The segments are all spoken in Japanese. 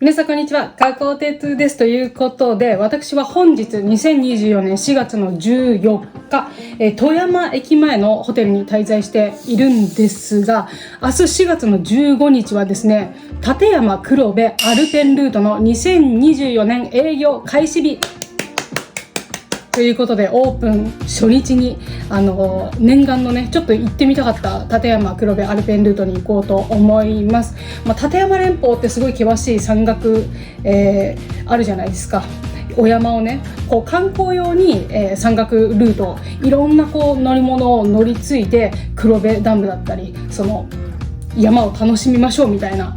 皆さんこんにちは、加工鉄です。ということで、私は本日2024年4月の14日、富山駅前のホテルに滞在しているんですが、明日4月の15日はですね、立山黒部アルペンルートの2024年営業開始日ということで、オープン初日に念願のね、ちょっと行ってみたかった立山黒部アルペンルートに行こうと思います。立山連峰ってすごい険しい山岳、あるじゃないですか。お山をね、こう観光用に、山岳ルート、いろんなこう乗り物を乗り継いで黒部ダムだったり、その山を楽しみましょうみたいな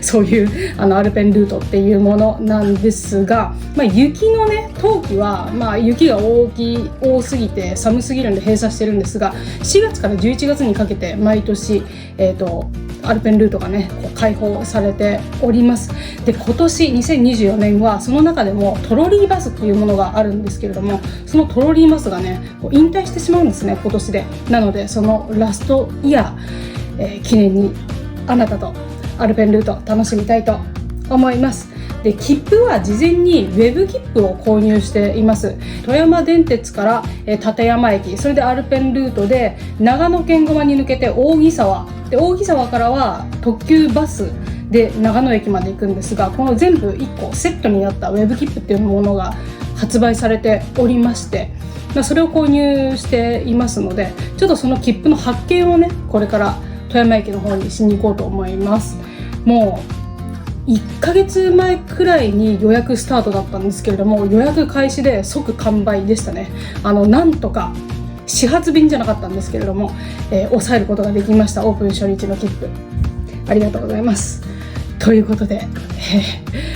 そういうアルペンルートっていうものなんですが、雪のね冬季は、雪が多すぎて寒すぎるんで閉鎖してるんですが、4月から11月にかけて毎年、アルペンルートがねこう開放されております。で、今年2024年はその中でもトロリーバスっていうものがあるんですけれども、そのトロリーバスがねこう引退してしまうんですね、今年で。なのでそのラストイヤー、記念にあなたとアルペンルート楽しみたいと思います。で、切符は事前にウェブ切符を購入しています。富山電鉄から、立山駅、それでアルペンルートで長野県側に抜けて扇沢で、扇沢からは特急バスで長野駅まで行くんですが、この全部1個セットになったウェブ切符っていうものが発売されておりまして、それを購入していますので、ちょっとその切符の発見をね、これから富山駅の方にしに行こうと思います。もう1ヶ月前くらいに予約スタートだったんですけれども、予約開始で即完売でしたね。なんとか始発便じゃなかったんですけれども、抑えることができました。オープン初日の切符、ありがとうございます。ということで、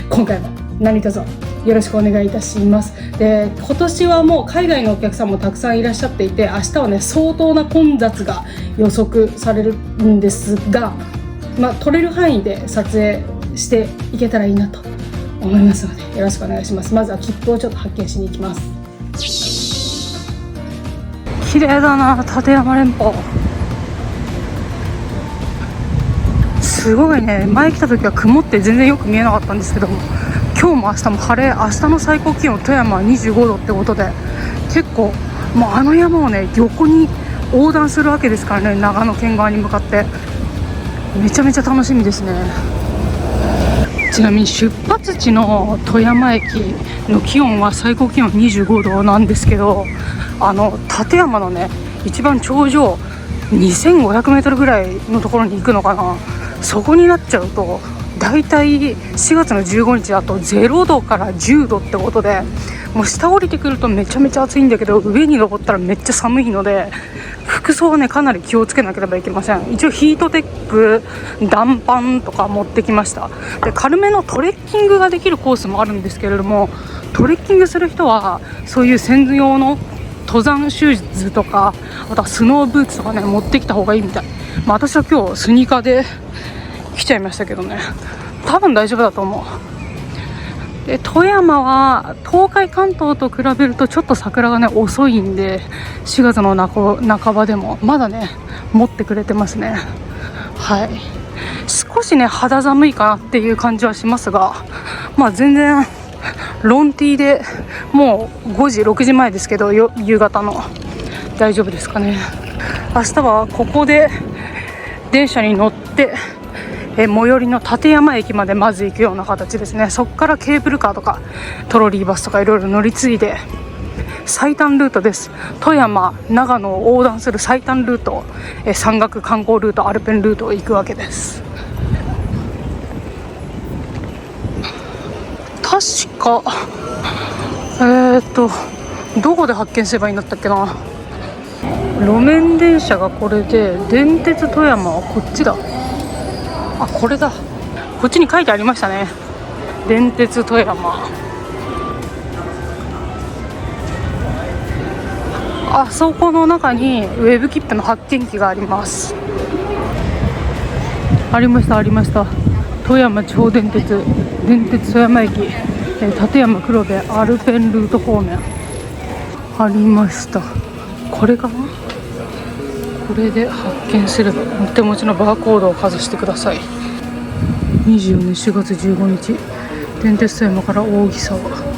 今回も何卒よろしくお願いいたします。で、今年はもう海外のお客さんもたくさんいらっしゃっていて、明日はね相当な混雑が予測されるんですが、撮れる範囲で撮影していけたらいいなと思いますので、よろしくお願いします。まずは切符をちょっと発見しに行きます。綺麗だな、立山連峰。すごいね。前来た時は曇って全然よく見えなかったんですけども、今日も明日も晴れ。明日の最高気温富山は25度ってことで、結構もうあの山をね横に横断するわけですからね、長野県側に向かって。めちゃめちゃ楽しみですね。ちなみに出発地の富山駅の気温は最高気温25度なんですけど、立山のね一番頂上2500メートルぐらいのところに行くのかな、そこになっちゃうとだいたい4月の15日だと0度から10度ってことで、もう下降りてくるとめちゃめちゃ暑いんだけど、上に登ったらめっちゃ寒いので、服装はねかなり気をつけなければいけません。一応ヒートテック、暖パンとか持ってきました。で、軽めのトレッキングができるコースもあるんですけれども、トレッキングする人はそういう専用の登山シューズとか、あとはスノーブーツとかね持ってきた方がいいみたい。私は今日スニーカーで来ちゃいましたけどね、多分大丈夫だと思う。で、富山は東海関東と比べるとちょっと桜がね遅いんで、4月の半ばでもまだね持ってくれてますね。はい、少しね肌寒いかなっていう感じはしますが、全然ロンティーでもう5時6時前ですけど、夕方の大丈夫ですかね。明日はここで電車に乗って最寄りの立山駅までまず行くような形ですね。そこからケーブルカーとかトロリーバスとかいろいろ乗り継いで、最短ルートです。富山長野を横断する最短ルート、山岳観光ルート、アルペンルートを行くわけです。確かどこで発見すればいいんだったっけな。路面電車がこれで、電鉄富山はこっちだ。あ、これだ。こっちに書いてありましたね、電鉄富山。あそこの中にウェブ切符の発見機があります。ありました、ありました。富山地方電鉄富山駅、立山黒部アルペンルート方面ありました。これかな。これで発見すれば、お手持ちのバーコードをかざしてください。2024年4月15日電鉄富山から扇沢 OK。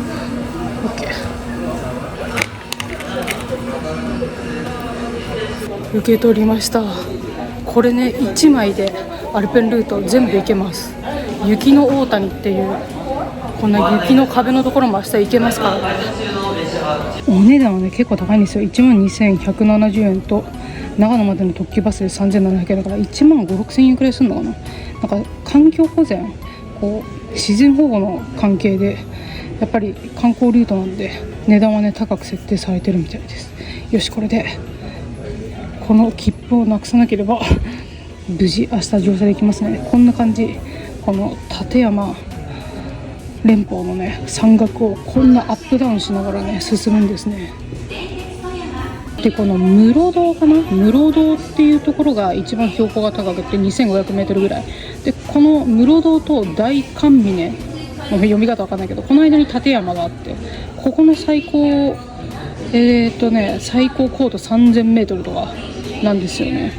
受け取りました。これね、1枚でアルペンルート全部行けます。雪の大谷っていうこんな雪の壁のところも明日行けますからね。お値段はね結構高いんですよ。12,170円と長野までの特急バスで3,700円だから1万5、6千円くらいするのかな。なんか環境保全、こう自然保護の関係でやっぱり観光ルートなんで値段はね高く設定されてるみたいです。よし、これでこの切符をなくさなければ無事明日乗車できますね。こんな感じ。この立山連峰のね山岳をこんなアップダウンしながらね進むんですね。でこの室堂かな、室堂っていうところが一番標高が高くて 2500 メートルぐらいで、この室堂と大寒峰の読み方わかんないけど、この間に立山があって、ここの最高最高高度 3000 メートルとかなんですよね。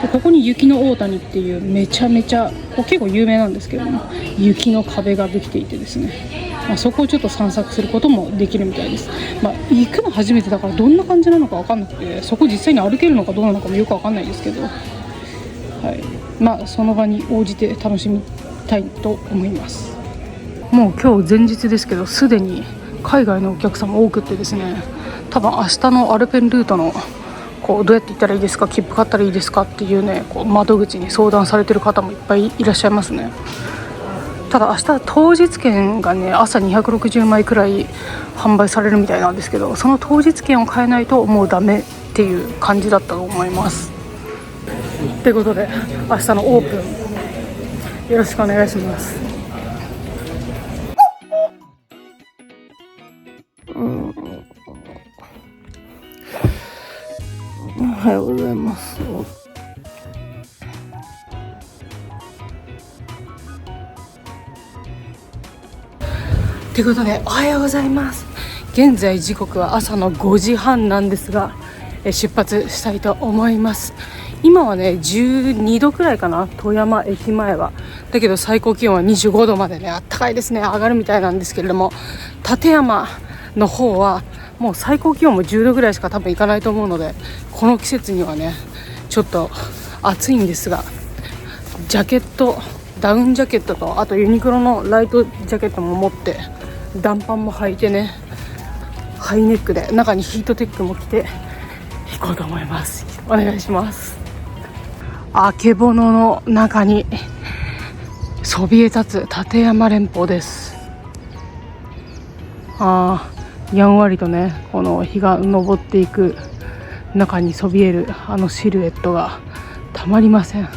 でここに雪の大谷っていうめちゃめちゃ結構有名なんですけども、雪の壁ができていてですね、そこをちょっと散策することもできるみたいです。行くの初めてだからどんな感じなのか分かんなくて、そこ実際に歩けるのかどうなのかもよく分かんないですけど、その場に応じて楽しみたいと思います。もう今日前日ですけど、すでに海外のお客様多くってですね、多分明日のアルペンルートのどうやって行ったらいいですか、切符買ったらいいですかっていうね、窓口に相談されてる方もいっぱいいらっしゃいますね。ただ明日当日券がね朝260枚くらい販売されるみたいなんですけど、その当日券を買えないともうダメっていう感じだったと思います。ということで明日のオープンよろしくお願いします。おはようございます。ということでおはようございます。現在時刻は朝の5時半なんですが、出発したいと思います。今はね12度くらいかな、富山駅前は。だけど最高気温は25度までね、あったかいですね、上がるみたいなんですけれども、立山の方はもう最高気温も10度ぐらいしか多分いかないと思うので、この季節にはねちょっと暑いんですが、ジャケット、ダウンジャケットとあとユニクロのライトジャケットも持って、短パンも履いてね、ハイネックで中にヒートテックも着て行こうと思います。お願いします。あけぼのの中にそびえ立つ立山連峰です。やんわりとねこの日が昇っていく中にそびえるあのシルエットがたまりません。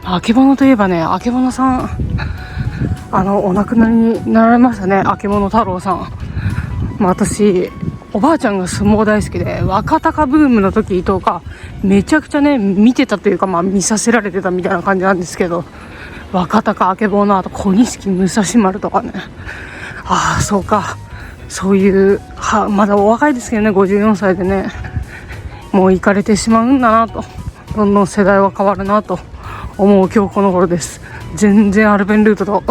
あけぼのといえばね、あけぼのさんお亡くなりになられましたね、あけぼの太郎さん。私おばあちゃんが相撲大好きで、若隆ブームの時とかめちゃくちゃね見てたというか、見させられてたみたいな感じなんですけど、若隆、あけぼの、あと小錦武蔵丸とかね、そうか、そういうまだお若いですけどね、54歳でね、もう行かれてしまうんだなと、どんどん世代は変わるなと思う今日この頃です。全然アルペンルートと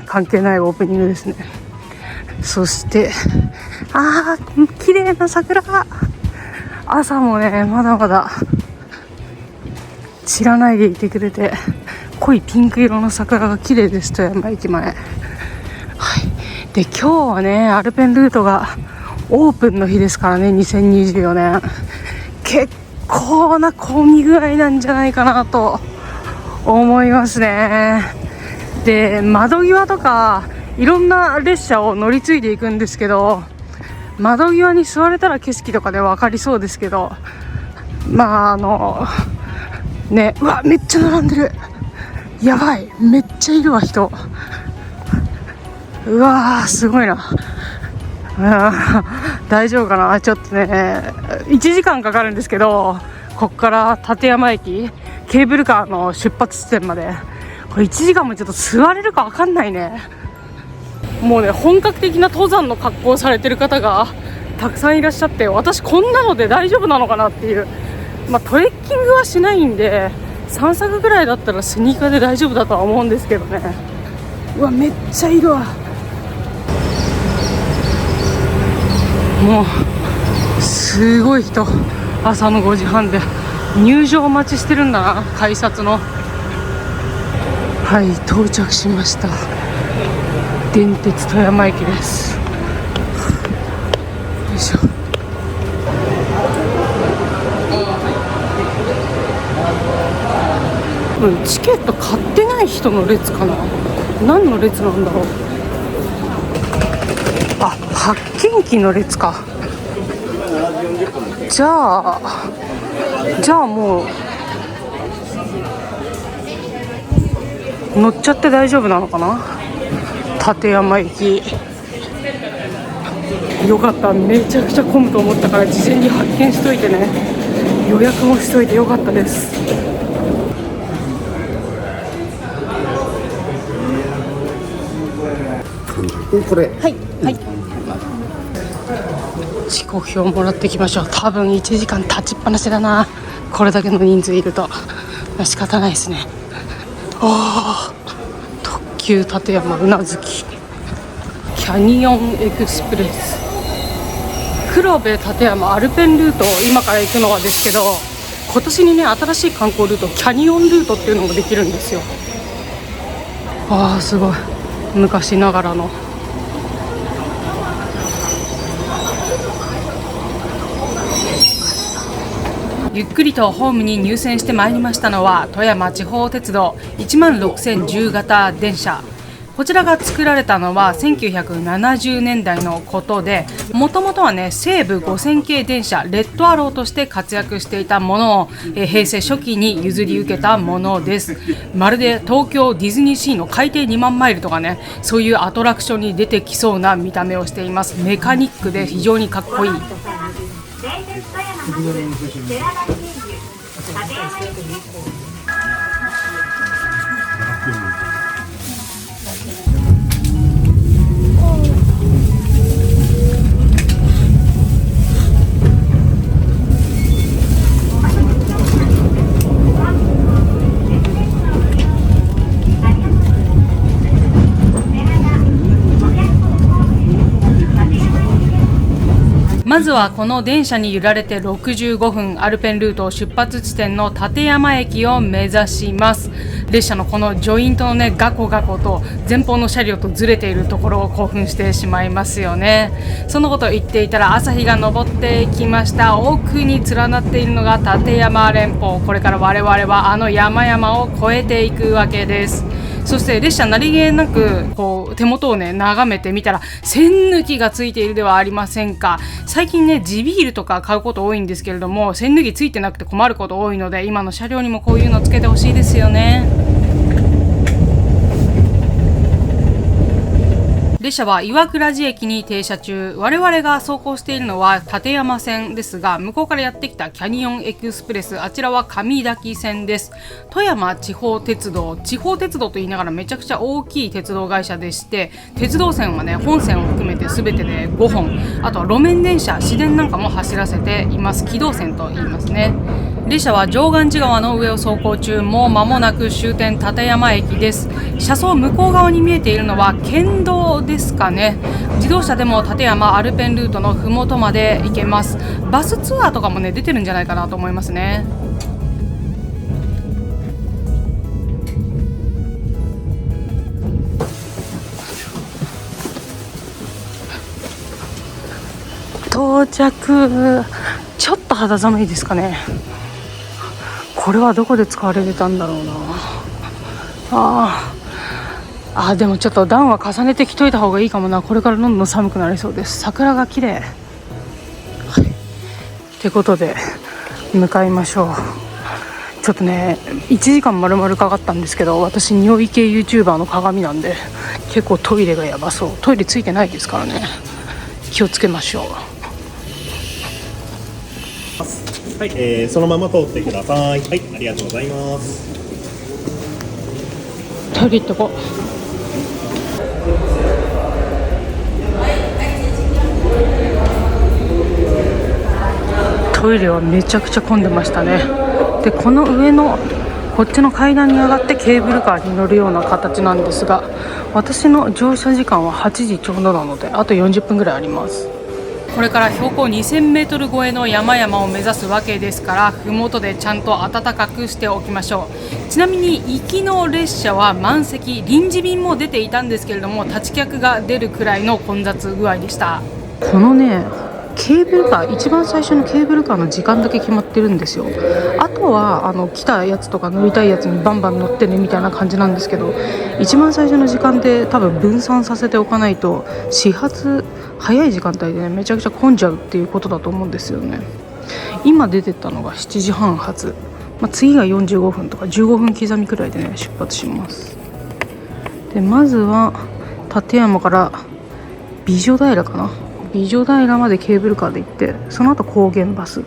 関係ないオープニングですね。そして綺麗な桜が、朝もねまだまだ散らないでいてくれて、濃いピンク色の桜が綺麗です。富山駅前。で今日はねアルペンルートがオープンの日ですからね、2024年結構な混み具合なんじゃないかなと思いますね。で窓際とかいろんな列車を乗り継いでいくんですけど、窓際に座れたら景色とかで分かりそうですけど、うわめっちゃ並んでる、やばい、めっちゃいるわ人、うわーすごいな。大丈夫かな。ちょっとね1時間かかるんですけど、こっから立山駅ケーブルカーの出発地点までこれ1時間もちょっと座れるか分かんないね。もうね本格的な登山の格好をされてる方がたくさんいらっしゃって、私こんなので大丈夫なのかなっていう、トレッキングはしないんで散策ぐらいだったらスニーカーで大丈夫だとは思うんですけどね、うわめっちゃいるわ。もうすごい人、朝の5時半で入場待ちしてるんだな、改札の。はい、到着しました。電鉄富山駅です。よいしょ。チケット買ってない人の列かな。何の列なんだろう。あ、発券機の列か。じゃあもう乗っちゃって大丈夫なのかな。立山駅よかった。めちゃくちゃ混むと思ったから事前に発券しといてね。予約もしといてよかったです。これはいはい、時刻表もらってきましょう。多分1時間立ちっぱなしだな、これだけの人数いると。仕方ないですね。特急立山うなずきキャニオンエクスプレス黒部立山アルペンルートを今から行くのはですけど、今年にね新しい観光ルートキャニオンルートっていうのもできるんですよ。すごい昔ながらの。ゆっくりとホームに入線してまいりましたのは富山地方鉄道16010型電車。こちらが作られたのは1970年代のことで、もともとはね西武5000系電車レッドアローとして活躍していたものを平成初期に譲り受けたものです。まるで東京ディズニーシーの海底2万マイルとかね、そういうアトラクションに出てきそうな見た目をしています。メカニックで非常にかっこいい。まずはこの電車に揺られて65分、アルペンルート出発地点の立山駅を目指します。列車のこのジョイントのねガコガコと前方の車両とずれているところを興奮してしまいますよね。そのことを言っていたら朝日が昇ってきました。奥に連なっているのが立山連峰。これから我々はあの山々を越えていくわけです。そして列車何気なくこう手元をね眺めてみたら栓抜きがついているではありませんか。最近ね地ビールとか買うこと多いんですけれども、栓抜きついてなくて困ること多いので、今の車両にもこういうのつけてほしいですよね。列車は岩倉寺駅に停車中。我々が走行しているのは立山線ですが、向こうからやってきたキャニオンエクスプレス、あちらは上滝線です。富山地方鉄道と言いながらめちゃくちゃ大きい鉄道会社でして、鉄道線はね本線を含めて全てで5本、あとは路面電車市電なんかも走らせています。軌道線と言いますね。列車は常願寺川の上を走行中、もう間もなく終点立山駅です。車窓向こう側に見えているのは県道ですかね。自動車でも立山アルペンルートのふもとまで行けます。バスツアーとかもね出てるんじゃないかなと思いますね。到着。ちょっと肌寒いですかね。これはどこで使われてたんだろうな。でもちょっと暖は重ねてきといた方がいいかもな。これからどんどん寒くなりそうです。桜が綺麗。ってことで向かいましょう。ちょっとね1時間丸々かかったんですけど、私匂い系 YouTuber の鏡なんで結構トイレがやばそう。トイレついてないですからね、気をつけましょう。はい、そのまま通ってください。はい、ありがとうございます。トイレ行っとこう。トイレはめちゃくちゃ混んでましたね。でこの上のここっちの階段に上がってケーブルカーに乗るような形なんですが、私の乗車時間は8時ちょうどなのであと40分ぐらいあります。これから標高2000メートル超えの山々を目指すわけですから、麓でちゃんと暖かくしておきましょう。ちなみに行きの列車は満席、臨時便も出ていたんですけれども、立ち客が出るくらいの混雑具合でした。このね、ケーブルカー、一番最初のケーブルカーの時間だけ決まってるんですよ。あとは来たやつとか乗りたいやつにバンバン乗ってねみたいな感じなんですけど、一番最初の時間で多分分散させておかないと、始発早い時間帯でねめちゃくちゃ混んじゃうっていうことだと思うんですよね。今出てったのが7時半発、次が45分とか15分刻みくらいでね出発します。でまずは館山から美女平かな、美女平までケーブルカーで行って、その後高原バス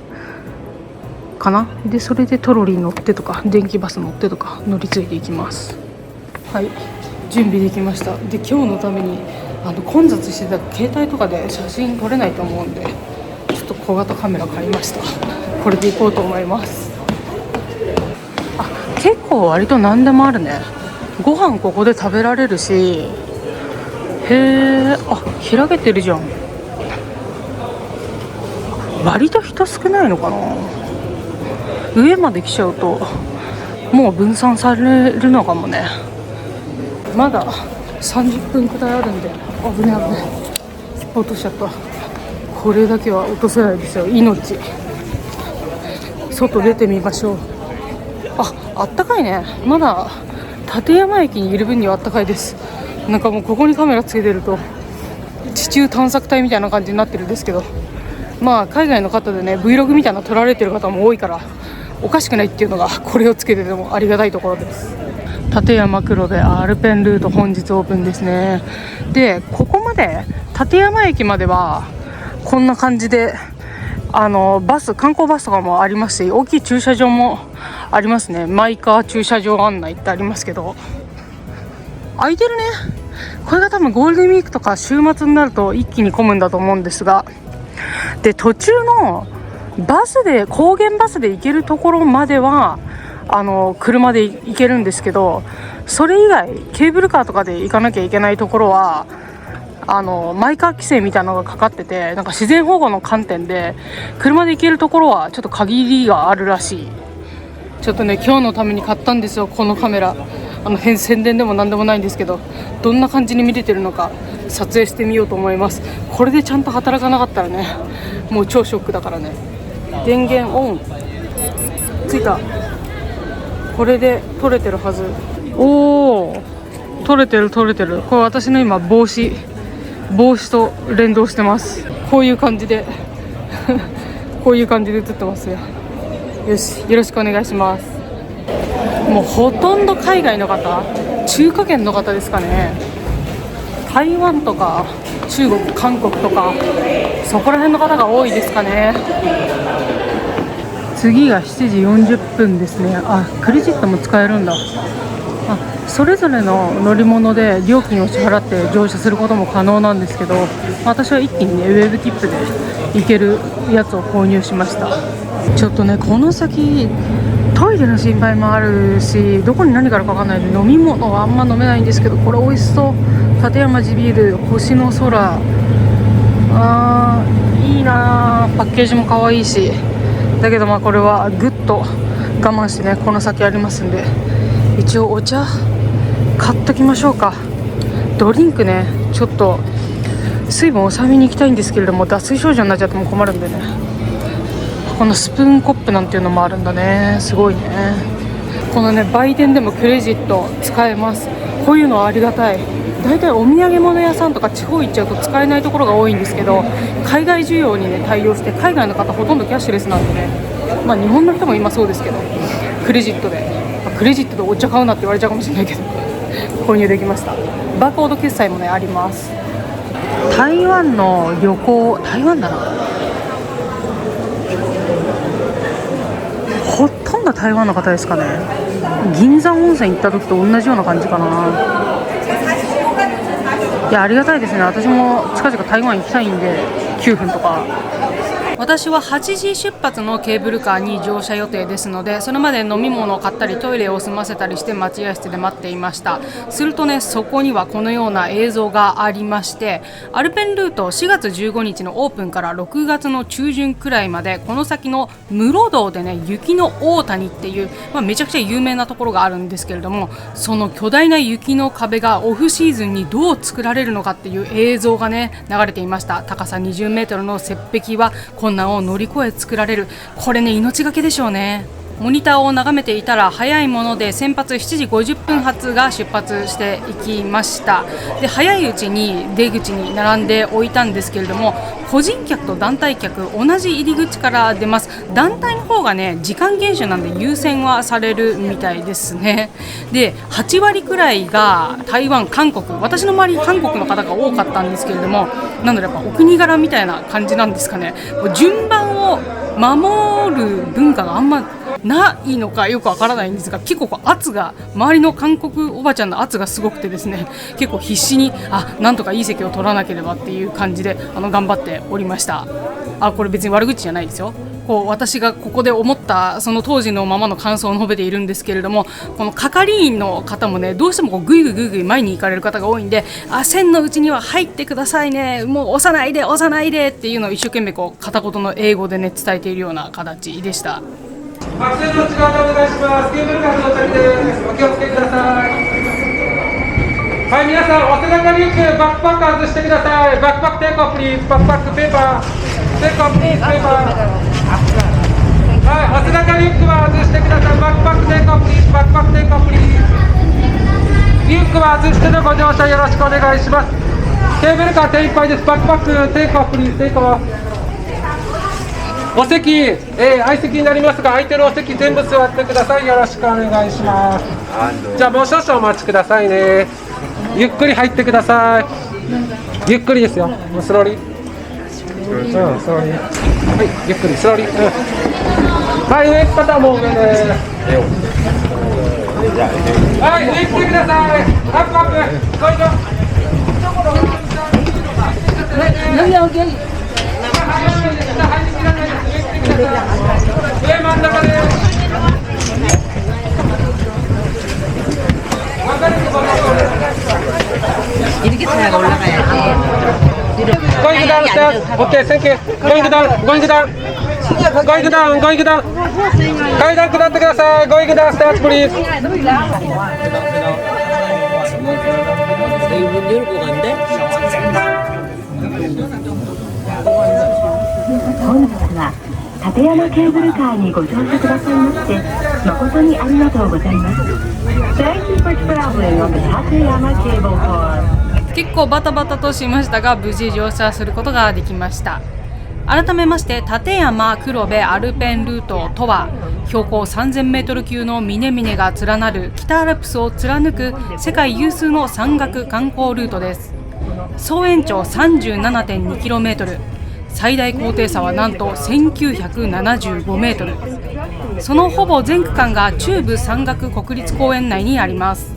かな、でそれでトロリー乗ってとか電気バス乗ってとか乗り継いでいきます。はい、準備できました。で今日のために混雑してた携帯とかで写真撮れないと思うんで、ちょっと小型カメラ買いました。これで行こうと思います。結構割と何でもあるね。ご飯ここで食べられるし、へー、開けてるじゃん。割と人少ないのかな。上まで来ちゃうともう分散されるのかもね。まだ30分くらいあるんで、危ない危ない、落としちゃった。これだけは落とせないですよ、命。外出てみましょう。あったかいね。まだ館山駅にいる分にはあったかいです。なんかもうここにカメラつけてると地中探索隊みたいな感じになってるんですけど、海外の方でね Vlog みたいなの撮られてる方も多いからおかしくないっていうのが、これをつけててもありがたいところです。館山黒部アルペンルート本日オープンですね。でここまで館山駅まではこんな感じでバス、観光バスとかもありますし、大きい駐車場もありますね。マイカー駐車場案内ってありますけど、空いてるね。これが多分ゴールデンウィークとか週末になると一気に混むんだと思うんですが、で途中のバスで高原バスで行けるところまでは車で行けるんですけど、それ以外ケーブルカーとかで行かなきゃいけないところはマイカー規制みたいなのがかかってて、なんか自然保護の観点で車で行けるところはちょっと限りがあるらしい。ちょっとね今日のために買ったんですよ、このカメラ。宣伝でもなんでもないんですけど、どんな感じに見れてるのか撮影してみようと思います。これでちゃんと働かなかったらねもう超ショックだからね。電源オン、ついた。これで撮れてるはず。おー、撮れてる。これ私の今帽子と連動してます。こういう感じでこういう感じで映ってますよ。よし、よろしくお願いします。もうほとんど海外の方、中華圏の方ですかね。台湾とか中国、韓国とかそこら辺の方が多いですかね。次が7時40分ですね。クレジットも使えるんだ。それぞれの乗り物で料金を支払って乗車することも可能なんですけど、私は一気にねウェブ切符で行けるやつを購入しました。ちょっとねこの先トイレの心配もあるし、どこに何があるか分かんないので飲み物はあんま飲めないんですけど、これ美味しそう。館山地ビール、星の空、いいな。パッケージも可愛いし、だけどこれはぐっと我慢してねこの先ありますんで、一応お茶買っときましょうか。ドリンクね、ちょっと水分を抑えめに行きたいんですけれども、脱水症状になっちゃっても困るんでね。このスプーンコップなんていうのもあるんだね。すごいね。このね売店でもクレジット使えます。こういうのはありがたい。だいたいお土産物屋さんとか地方行っちゃうと使えないところが多いんですけど、海外需要にね対応して、海外の方ほとんどキャッシュレスなんでね、日本の人も今そうですけどクレジットでお茶買うなって言われちゃうかもしれないけど購入できました。バーコード決済もねあります。台湾の旅行、台湾だな、ほとんど台湾の方ですかね。銀山温泉行った時と同じような感じかな。いやありがたいですね。私も近々台湾行きたいんで、9分とか私は8時出発のケーブルカーに乗車予定ですので、それまで飲み物を買ったりトイレを済ませたりして待合室で待っていました。するとね、そこにはこのような映像がありまして、アルペンルート4月15日のオープンから6月の中旬くらいまで、この先の室堂でね、雪の大谷っていう、めちゃくちゃ有名なところがあるんですけれども、その巨大な雪の壁がオフシーズンにどう作られるのかっていう映像がね、流れていました。高さ20メートルの雪壁は困難を乗り越え作られる。これね、命がけでしょうね。モニターを眺めていたら、早いもので先発7時50分発が出発していきました。で、早いうちに出口に並んでおいたんですけれども、個人客と団体客同じ入り口から出ます。団体の方がね、時間厳守なんで優先はされるみたいですね。で、8割くらいが台湾、韓国、私の周り韓国の方が多かったんですけれども、なんだろう、やっぱお国柄みたいな感じなんですかね。順番を守る文化があんまないのかよくわからないんですが、結構圧が、周りの韓国おばちゃんの圧がすごくてですね、結構必死になんとかいい席を取らなければっていう感じで頑張っておりました。これ別に悪口じゃないですよ。私がここで思ったその当時のままの感想を述べているんですけれども、この係員の方もね、どうしてもぐいぐい前に行かれる方が多いんで、線のうちには入ってくださいね、もう押さないでっていうのを一生懸命片言の英語でね伝えているような形でした。アクセルの内側でお願いします。ケーブルカー到着です。お気をつけください。はい、皆さん、お背中リュック、バックパック外してください。バックパックテイクオフプリーズ、バックパックペーパー、テイクオフプリーズ、ペーパー。はい、お背中リュックは外してください。バックパックテイクオフプリーズ、バックパックテイクオフプリーズ。リュックは外してのご乗車よろしくお願いします。ケーブルカー手いっぱいです。バックパックテイクオフプリーズ、テイクオフ。お席、相席になりますが、空いてるお席全部座ってください。よろしくお願いします。じゃあもう少々お待ちくださいね。ゆっくり入ってください。ゆっくりですよ。もうスローリー。スローリー。はい、ゆっくりスローリー。はい、上行く方も上です。はい、上行ってください。アップアップ。こいと。上真ん中です。이렇게 잘 올라가야지. Going downstairs. Okay, thank you. Going down. Going down. Going down. Going down. 階段下ってください。Going downstairs, please. 문 열고 간대? 本日は立山ケーブルカーにご乗車くださいまして誠にありがとうございます。Thank you for traveling on the 立山 Cable Car。 結構バタバタとしましたが、無事乗車することができました。改めまして、立山黒部アルペンルートとは、標高3000メートル級の峰々が連なる北アルプスを貫く世界有数の山岳観光ルートです。総延長 37.2km、最大高低差はなんと1975メートル。そのほぼ全区間が中部山岳国立公園内にあります。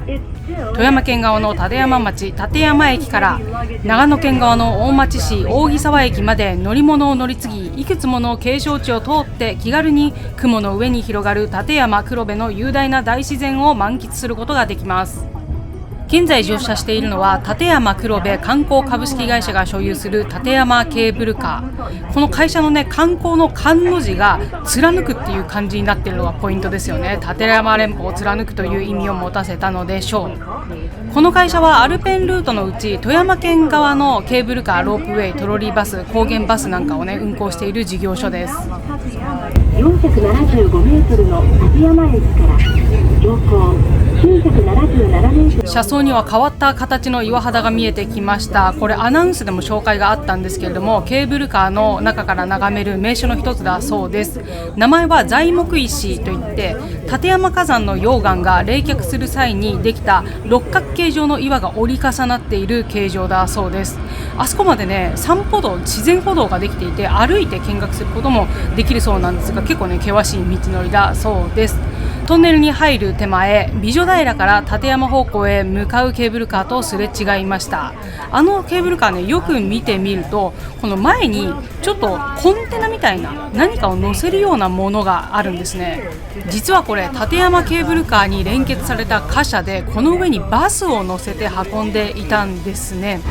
富山県側の立山町立山駅から長野県側の大町市扇沢駅まで乗り物を乗り継ぎ、いくつもの景勝地を通って気軽に雲の上に広がる立山黒部の雄大な大自然を満喫することができます。現在乗車しているのは立山黒部観光株式会社が所有する立山ケーブルカー。この会社のね、観光の観の字が貫くっていう感じになっているのがポイントですよね。立山連峰を貫くという意味を持たせたのでしょう。この会社はアルペンルートのうち富山県側のケーブルカー、ロープウェイ、トロリーバス、高原バスなんかをね運行している事業所です。475メートルの立山駅から標高977メートル。車窓には変わった形の岩肌が見えてきました。これアナウンスでも紹介があったんですけれども、ケーブルカーの中から眺める名所の一つだそうです。名前は材木石といって、立山火山の溶岩が冷却する際にできた六角形状の岩が折り重なっている形状だそうです。あそこまでね、散歩道、自然歩道ができていて、歩いて見学することもできるそうなんですが、結構ね険しい道のりだそうです。トンネルに入る手前、美女平から立山方向へ向かうケーブルカーとすれ違いました。あのケーブルカーね、よく見てみると、この前にちょっとコンテナみみたいな何かを乗せるようなものがあるんですね。実はこれ立山ケーブルカーに連結された貨車で、この上にバスを乗せて運んでいたんですね。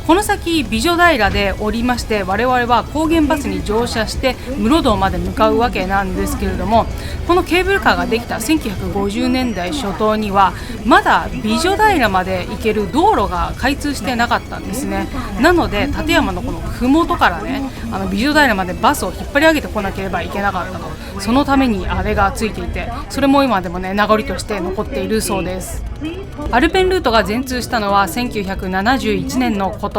この先美女平で降りまして、我々は高原バスに乗車して室堂まで向かうわけなんですけれども、このケーブルカーができた1950年代初頭にはまだ美女平まで行ける道路が開通してなかったんですね。なので立山のこの麓からね、美女平までバスを引っ張り上げてこなければいけなかったと。そのためにあれがついていて、それも今でもね名残として残っているそうです。アルペンルートが全通したのは1971年のこと。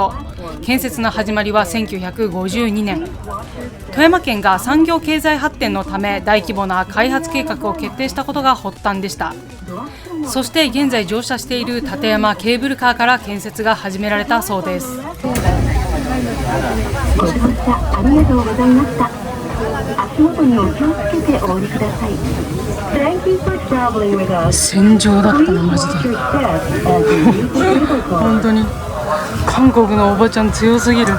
建設の始まりは1952年。富山県が産業経済発展のため大規模な開発計画を決定したことが発端でした。そして現在乗車している立山ケーブルカーから建設が始められたそうです。ご乗車ありがとうございました。足元にお気をつけてお降りください。Thank you for traveling with us. 戦場だったなマジで。本当に韓国のおばちゃん強すぎる。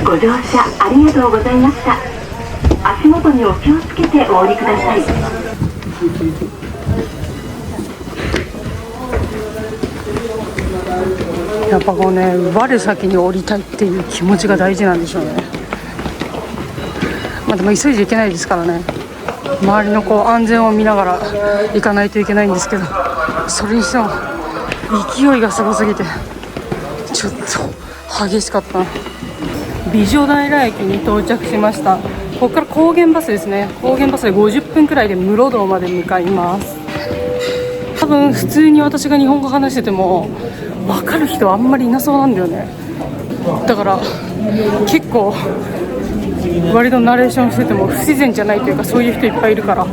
ご乗車ありがとうございました。足元にお気をつけてお降りください。やっぱこうね、我先に降りたいっていう気持ちが大事なんでしょうね。でも急いじゃいけないですからね。周りのこう安全を見ながら行かないといけないんですけど、それにしても勢いがすごすぎてちょっと激しかったな。美女平駅に到着しました。ここから高原バスですね。高原バスで50分くらいで室堂まで向かいます。多分普通に私が日本語話してても分かる人はあんまりいなそうなんだよね。だから結構割とナレーションしてても不自然じゃないというか、そういう人いっぱいいるから。こ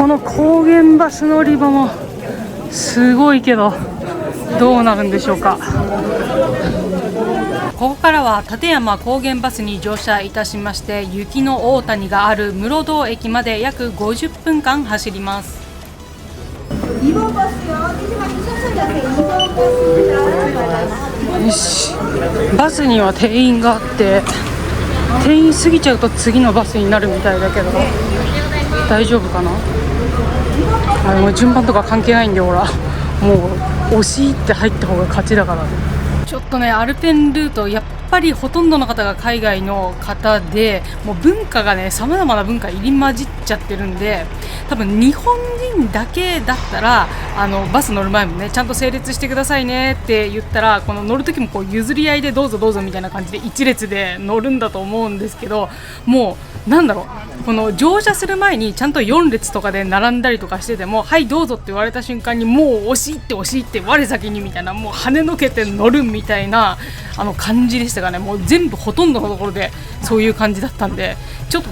の高原バス乗り場もすごいけどどうなるんでしょうか。ここからは立山高原バスに乗車いたしまして、雪の大谷がある室堂駅まで約50分間走ります。よし、バスには定員があって、定員過ぎちゃうと次のバスになるみたいだけど大丈夫かな。もう順番とか関係ないんで、ほらもう押し入って入った方が勝ちだから。ちょっとね、アルペンルートやっぱりほとんどの方が海外の方で、もう文化がね、様々な文化入り混じっちゃってるんで、多分日本人だけだったらバス乗る前もね、ちゃんと整列してくださいねって言ったら、この乗る時もこう譲り合いでどうぞどうぞみたいな感じで一列で乗るんだと思うんですけど、もうなんだろう、この乗車する前にちゃんと4列とかで並んだりとかしてても、はいどうぞって言われた瞬間にもう押し入って我先にみたいな、もう跳ねのけて乗るみたいな感じでしたがね。もう全部ほとんどのところでそういう感じだったんで、ちょっと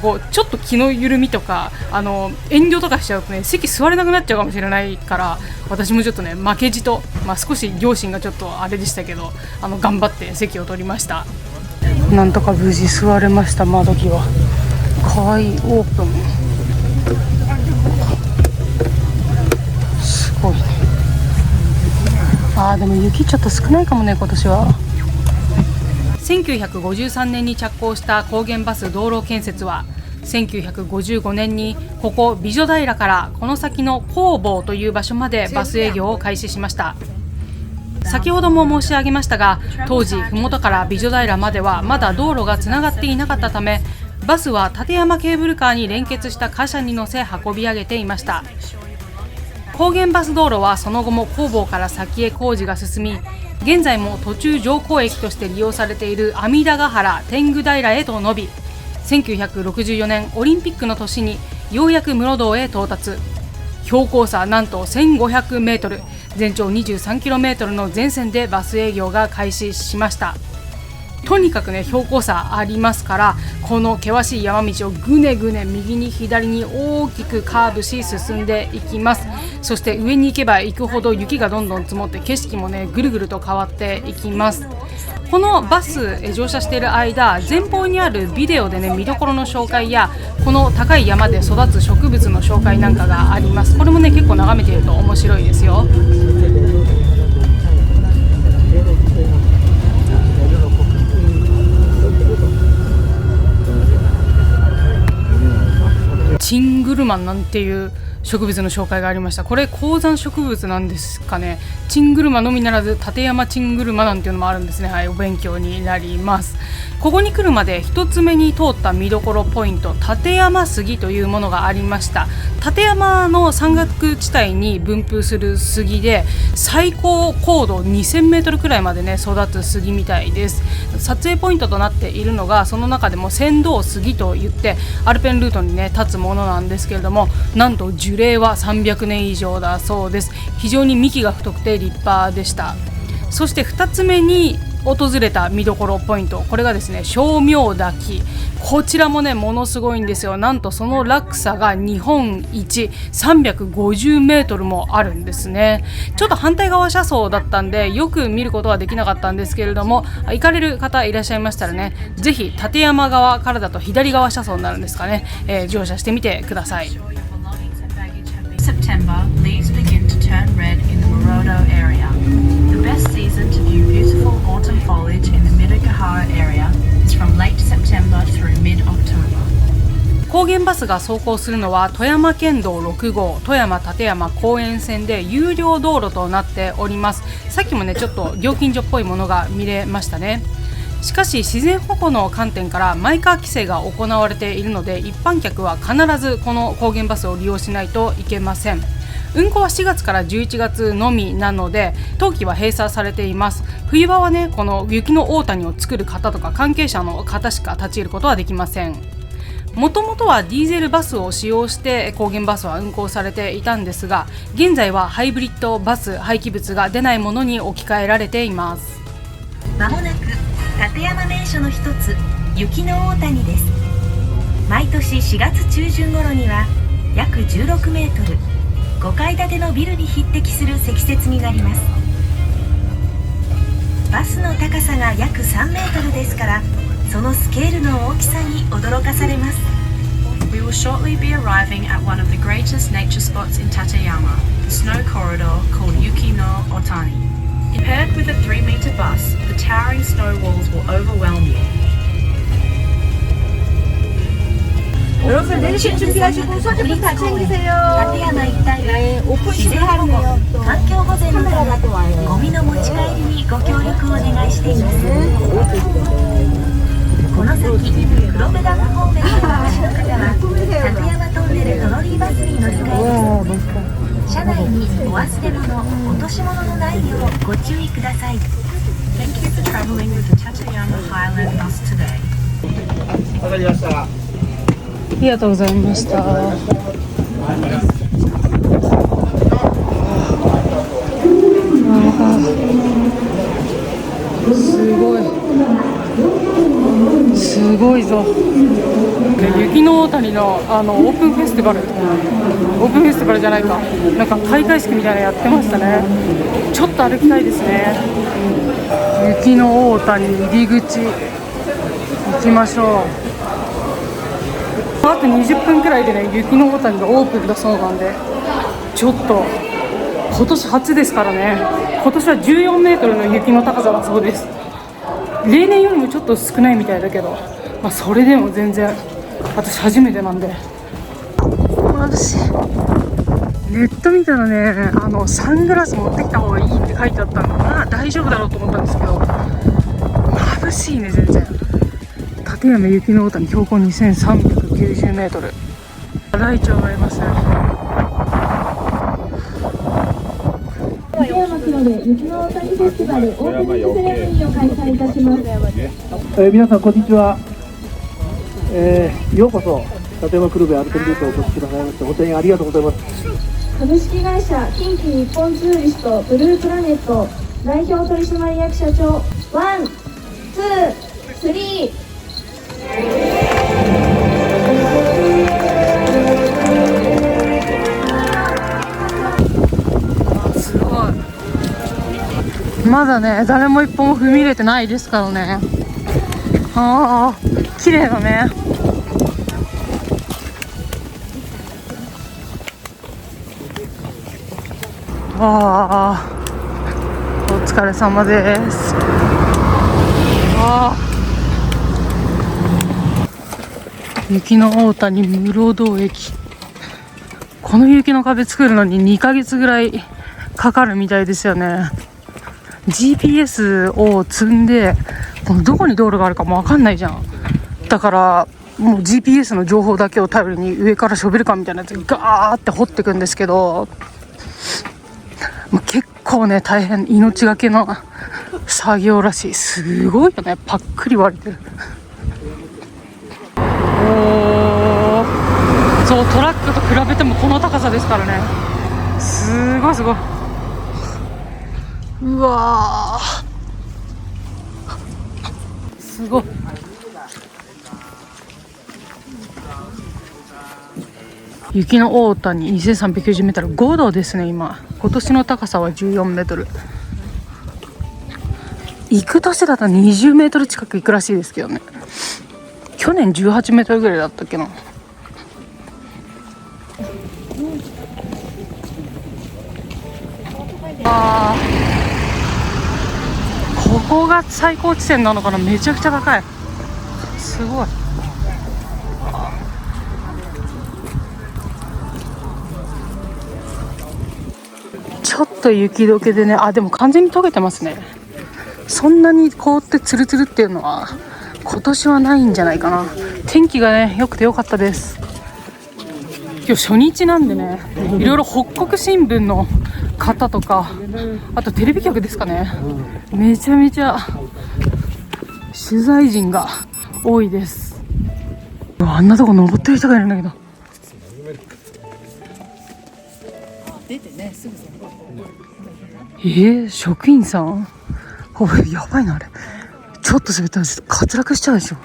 気の緩みとか遠慮とかしちゃうとね、席座れなくなっちゃうかもしれないから、私もちょっとね負けじと、少し両親がちょっとあれでしたけど頑張って席を取りました。なんとか無事座れました。窓際かわいい、オープン、すごいね。でも雪ちょっと少ないかもね今年は。1953年に着工した高原バス道路建設は1955年にここ美女平からこの先の弘法という場所までバス営業を開始しました。先ほども申し上げましたが、当時麓から美女平まではまだ道路がつながっていなかったため、バスは立山ケーブルカーに連結した貨車に乗せ運び上げていました。高原バス道路はその後も弘法から先へ工事が進み、現在も途中乗降駅として利用されている阿弥陀ヶ原天狗平へと伸び、1964年オリンピックの年にようやく室堂へ到達。標高差なんと1500メートル、全長23キロメートルの全線でバス営業が開始しました。とにかくね、標高差ありますから、この険しい山道をぐねぐね右に左に大きくカーブし進んでいきます。そして上に行けば行くほど雪がどんどん積もって、景色もねぐるぐると変わっていきます。このバス乗車している間、前方にあるビデオでね見どころの紹介や、この高い山で育つ植物の紹介なんかがあります。これもね結構眺めていると面白いですよ。グルマンなんていう植物の紹介がありました。これ高山植物なんですかね。チングルマのみならず立山チングルマなんていうのもあるんですね。はい、お勉強になります。ここに来るまで一つ目に通った見どころポイント、立山杉というものがありました。立山の山岳地帯に分布する杉で、最高高度2000メートルくらいまでね育つ杉みたいです。撮影ポイントとなっているのが、その中でも仙道杉といってアルペンルートにね立つものなんですけれども、なんと樹齢は300年以上だそうです。非常に幹が太くて立派でした。そして2つ目に訪れた見どころポイント、これがですね称名滝。こちらもねものすごいんですよ。なんとその落差が日本一350メートルもあるんですね。ちょっと反対側車窓だったんでよく見ることはできなかったんですけれども、行かれる方いらっしゃいましたらね、ぜひ立山側からだと左側車窓になるんですかね、乗車してみてください。September, leaves begin to turn red in the Morodo area. The best season to view beautiful autumn foliage in the Midokahara area is from late September through mid-October. 高原バスが走行するのは富山県道6号富山立山公園線で有料道路となっております。さっきもねちょっと料金所っぽいものが見れましたね。しかし自然保護の観点からマイカー規制が行われているので、一般客は必ずこの高原バスを利用しないといけません。運行は4月から11月のみなので、冬季は閉鎖されています。冬場はねこの雪の大谷を作る方とか関係者の方しか立ち入ることはできません。もともとはディーゼルバスを使用して高原バスは運行されていたんですが、現在はハイブリッドバス、廃棄物が出ないものに置き換えられています。まもなく立山名所の一つ雪の大谷です。毎年4月中旬頃には約16メートル、5階建てのビルに匹敵する積雪になります。バスの高さが約3メートルですから、そのスケールの大きさに驚かされます。 We will shortly be arriving at one of the greatest nature spots in Tateyama, the snow corridor called Yuki no Otani. Paired with a 3-meter bus, the towering snow walls will overwhelm you. 여러분 내리실 준비하시고 손좀 다 챙기세요.立山一帯は自然保護、環境保全のためゴミの持ち帰りにご協力をお願いしています。この先黒部ダム方面にお越しの方は立山トンネルトロリーバスに乗り換えます。車内にお忘れ物、落とし物のないようご注意ください。 Thank you for traveling with the Tateyama Highland bus today. わかりました。ありがとうございました。すごいすごいぞ。雪の大谷のオープンフェスティバル、オープンフェスティバルじゃないか、なんか開会式みたいなのやってましたね。ちょっと歩きたいですね。雪の大谷入り口行きましょう。あと20分くらいでね雪の大谷がオープンだそうなんで、ちょっと今年初ですからね。今年は14メートルの雪の高さだそうです。例年よりもちょっと少ないみたいだけど、まあ、それでも全然私初めてなんで。私ネット見たらねサングラス持ってきた方がいいって書いてあったのが、まあ大丈夫だろうと思ったんですけど、眩しいね全然。立山雪の大谷標高2390メートル、ライチョウがいますね。立山黒部雪の大谷フェスティバルオープニングセレモニーを開催いたします。皆さんこんにちは。ようこそ立山黒部アルペンルートをお越しくださいまして本当にありがとうございます。株式会社近畿日本ツーリストブループラネット代表取締役社長ワン、ツー、スリー。すごい。まだね誰も一歩も踏み入れてないですからね。ああ綺麗だね。ああお疲れ様です。ああ雪の大谷室堂駅この雪の壁作るのに2ヶ月ぐらいかかるみたいですよね。 GPS を積んでこのどこに道路があるかも分かんないじゃん。だからもう GPS の情報だけを頼りに上からショベルカーみたいなやつガーって掘っていくんですけど、結構ね大変、命がけの作業らしい。すごいよね、パックリ割れてる。おー、そう、トラックと比べてもこの高さですからね。すごいすごい。うわー、すごい。雪の大谷 2390m、 5度ですね。今年の高さは14メートル。行く年だと20メートル近く行くらしいですけどね。去年18メートルぐらいだったっけな。ここが最高地点なのかな。めちゃくちゃ高い。すごい。ちょっと雪解けでね、でも完全に溶けてますね。そんなに凍ってツルツルっていうのは今年はないんじゃないかな。天気がね良くて良かったです。今日初日なんでね、いろいろ北国新聞の方とか、あとテレビ局ですかね、めちゃめちゃ取材陣が多いです。あんなとこ登ってる人がいるんだけど。職員さん、やばいなあれ。ちょっと滑ったら滑落しちゃうでしょ。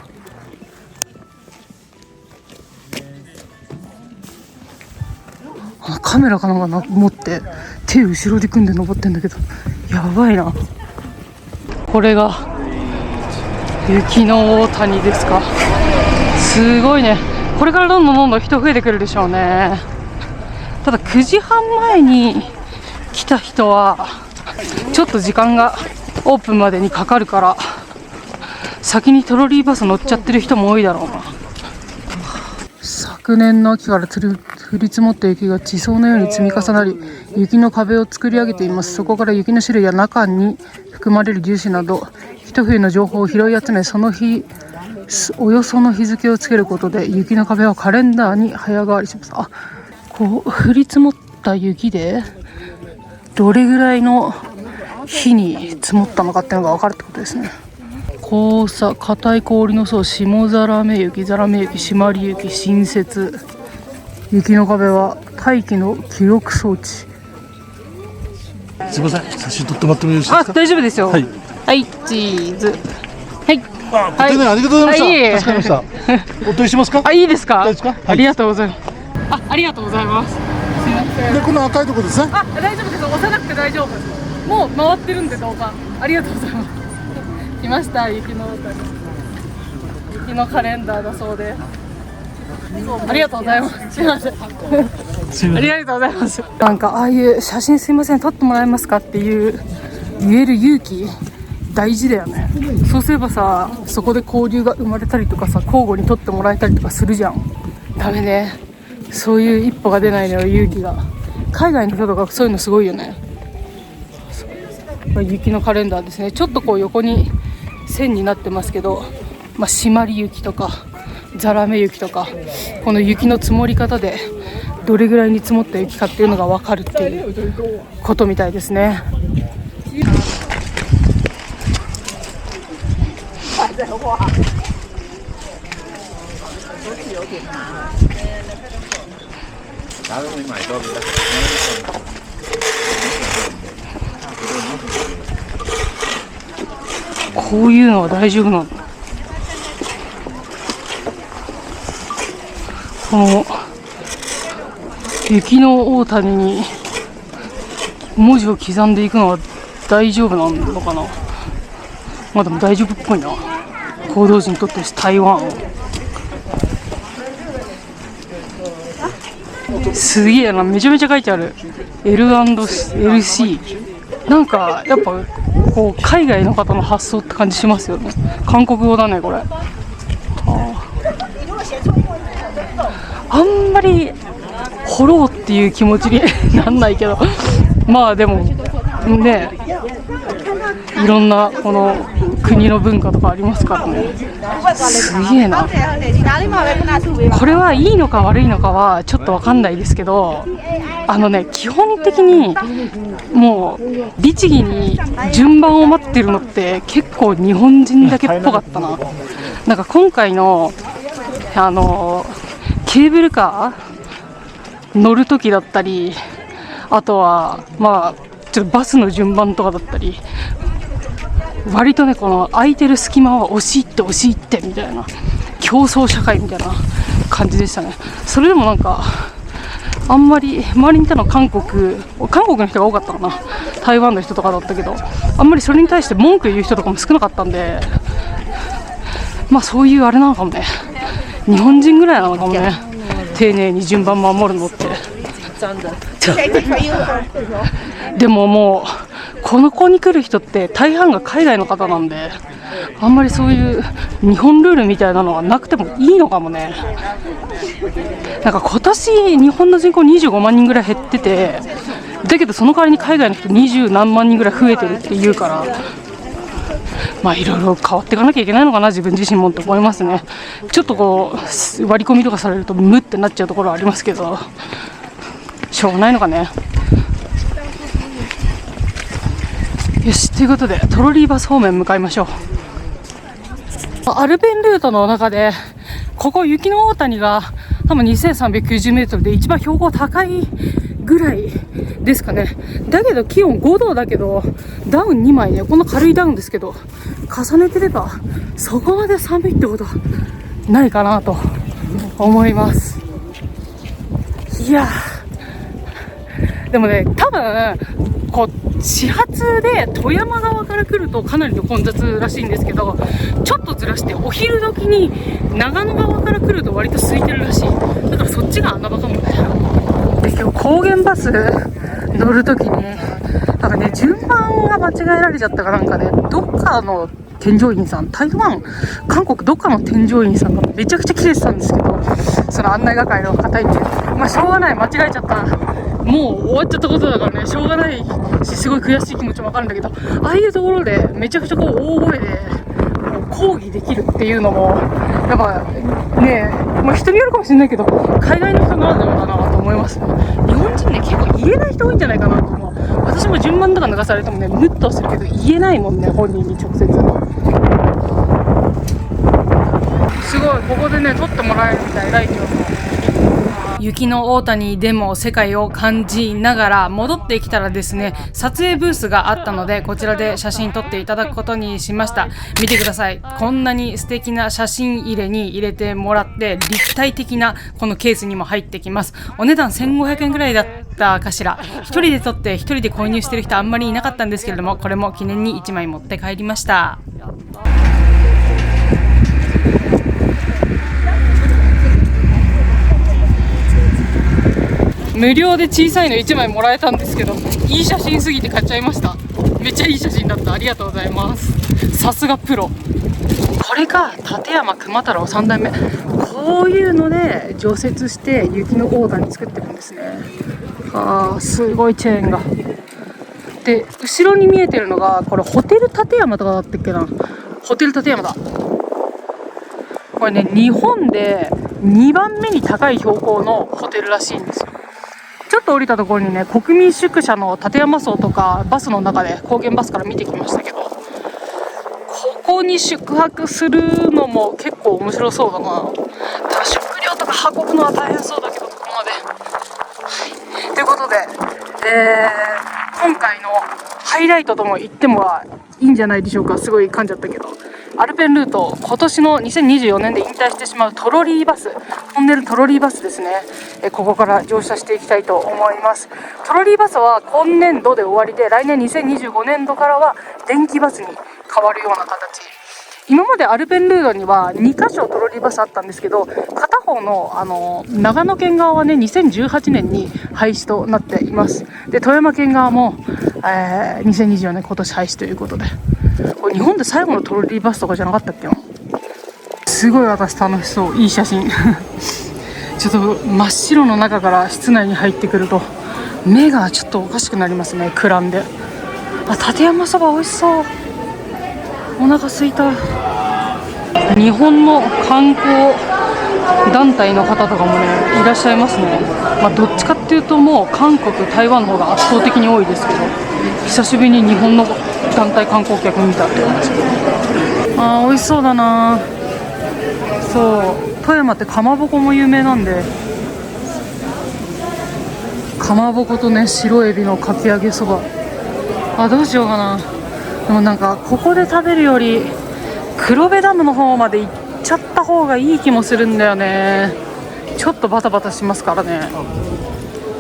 カメラかなんか持って手後ろで組んで登ってんだけど、やばいな。これが雪の大谷ですか。すごいね。これからどんどん人増えてくるでしょうね。ただ9時半前に来た人はちょっと時間がオープンまでにかかるから、先にトロリーバス乗っちゃってる人も多いだろうな。昨年の秋から降り積もった雪が地層のように積み重なり、雪の壁を作り上げています。そこから雪の種類や中に含まれる粒子など一冬の情報を拾い集め、その日およその日付をつけることで雪の壁はカレンダーに早変わりします。こう降り積もった雪でどれぐらいの日に積もったのかっていうのが分かるってことですね。黄砂、硬い氷の層、霜ざらめ雪、ざらめ雪、締まり雪、新雪。雪の壁は大気の記録装置。すみません、写真撮ってもらってもよろしいですか。大丈夫ですよ。はい、はい、チーズ。はい。ありがとうございました。助かりました。お取りしますか。いいですか。いいですか。ありがとうございます。ありがとうございます。すみません。で、この赤いところですね。大丈夫です。押さなくて大丈夫。もう回ってるんで動画。ありがとうございます。来ました、雪のカレンダーだそうで。ありがとうございます。すみません。ありがとうございます。なんかああいう写真すいません撮ってもらえますかっていう言える勇気大事だよね。そうすればさ、そこで交流が生まれたりとかさ、交互に撮ってもらえたりとかするじゃん。ダメね。そういう一歩が出ないのよ、勇気が。海外の人とかそういうのすごいよね。雪のカレンダーですね。ちょっとこう横に線になってますけど、締まり雪とかざらめ雪とか、この雪の積もり方でどれぐらいに積もった雪かっていうのが分かるっていうことみたいですね。こういうのは大丈夫なの？この雪の大谷に文字を刻んでいくのは大丈夫なのかな。でも大丈夫っぽいな。報道陣にとって台湾すげえな、めちゃめちゃ書いてある。 L&LC なんかやっぱこう海外の方の発想って感じしますよね。韓国語だねこれ。あんまり掘ろうっていう気持ちになんないけど、まあでもね、いろんなこの国の文化とかありますからね。すげえな。これはいいのか悪いのかはちょっと分かんないですけど、基本的にもう律儀に順番を待ってるのって結構日本人だけっぽかったな。なんか今回のケーブルカー乗る時だったり、あとはまあちょっとバスの順番とかだったり、割とねこの空いてる隙間は押し入ってみたいな競争社会みたいな感じでしたね。それでもなんかあんまり周りにいたの韓国の人が多かったかな、台湾の人とかだったけど、あんまりそれに対して文句言う人とかも少なかったんで、まあそういうあれなのかもね、日本人ぐらいなのかもね、丁寧に順番守るのって。でももうこの子に来る人って大半が海外の方なんで、あんまりそういう日本ルールみたいなのはなくてもいいのかもね。なんか今年日本の人口25万人ぐらい減ってて、だけどその代わりに海外の人20何万人ぐらい増えてるっていうから、まあいろいろ変わっていかなきゃいけないのかな、自分自身もと思いますね。ちょっとこう割り込みとかされるとムってなっちゃうところはありますけど、しょうがないのかね。よし、ということでトロリーバス方面向かいましょう。アルペンルートの中でここ雪の大谷が多分2390メートルで一番標高高いぐらいですかね。だけど気温5度だけどダウン2枚ね、こんな軽いダウンですけど重ねてればそこまで寒いってことはないかなと思います。いやでもね、多分こう始発で富山側から来るとかなりの混雑らしいんですけど、ちょっとずらしてお昼時に長野側から来ると割と空いてるらしい。だからそっちが穴場かもね。で今日高原バス乗るときになんかね、順番が間違えられちゃったかなんかね、どっかの添乗員さん、台湾、韓国どっかの添乗員さんがめちゃくちゃキレてたんですけど、その案内係の方にね、まあしょうがない、間違えちゃった、もう終わっちゃったことだからね、しょうがないし、すごい悔しい気持ちもわかるんだけど、ああいうところでめちゃくちゃこう大声で抗議できるっていうのもやっぱね、まあ、人によるかもしれないけど海外の人ならではだなと思いますね。日本人ね結構言えない人多いんじゃないかなと思う。私も順番とか流されてもねムッとするけど言えないもんね、本人に直接。すごいここでね撮ってもらえるみたい、ライトを。雪の大谷でも世界を感じながら戻ってきたらですね、撮影ブースがあったのでこちらで写真撮っていただくことにしました。見てください、こんなに素敵な写真入れに入れてもらって立体的なこのケースにも入ってきます。お値段1500円ぐらいだったかしら。一人で撮って一人で購入してる人あんまりいなかったんですけれども、これも記念に1枚持って帰りました。無料で小さいの1枚もらえたんですけど、いい写真すぎて買っちゃいました。めっちゃいい写真だった。ありがとうございます。さすがプロ。これが立山熊太郎3代目。こういうので除雪して雪の大谷作ってるんですね。あー、すごいチェーンが。で後ろに見えてるのがこれホテル立山とかだったっけな。ホテル立山だ。これね、日本で2番目に高い標高のホテルらしいんですよ。ちょっと降りたところにね、国民宿舎の立山荘とかバスの中で高原バスから見てきましたけど、ここに宿泊するのも結構面白そうだな。ただ食料とか運ぶのは大変そうだけど、ここまで。はい、ということで、今回のハイライトとも言ってもいいんじゃないでしょうか。すごい噛んじゃったけど、アルペンルート、今年の2024年で引退してしまうトロリーバス、トンネルトロリーバスですね。ここから乗車していきたいと思います。トロリーバスは今年度で終わりで、来年2025年度からは電気バスに変わるような形。今までアルペンルートには2カ所トロリーバスあったんですけど、片方の長野県側はね2018年に廃止となっています。で富山県側も、2024年今年廃止ということで、これ日本で最後のトロリーバスとかじゃなかったっけな。すごい私楽しそう。いい写真ちょっと真っ白の中から室内に入ってくると目がちょっとおかしくなりますね、くらんで。館山そば美味しそう。お腹すいた。日本の観光団体の方とかもねいらっしゃいますね。どっちかっていうともう韓国、台湾の方が圧倒的に多いですけど、久しぶりに日本の団体観光客見たって感じ。美味しそうだな。そう、富山ってかまぼこも有名なんで、かまぼことね白エビのかき揚げそば、どうしようかな。でもなんかここで食べるより黒部ダムの方まで行っちゃった方がいい気もするんだよね。ちょっとバタバタしますからね。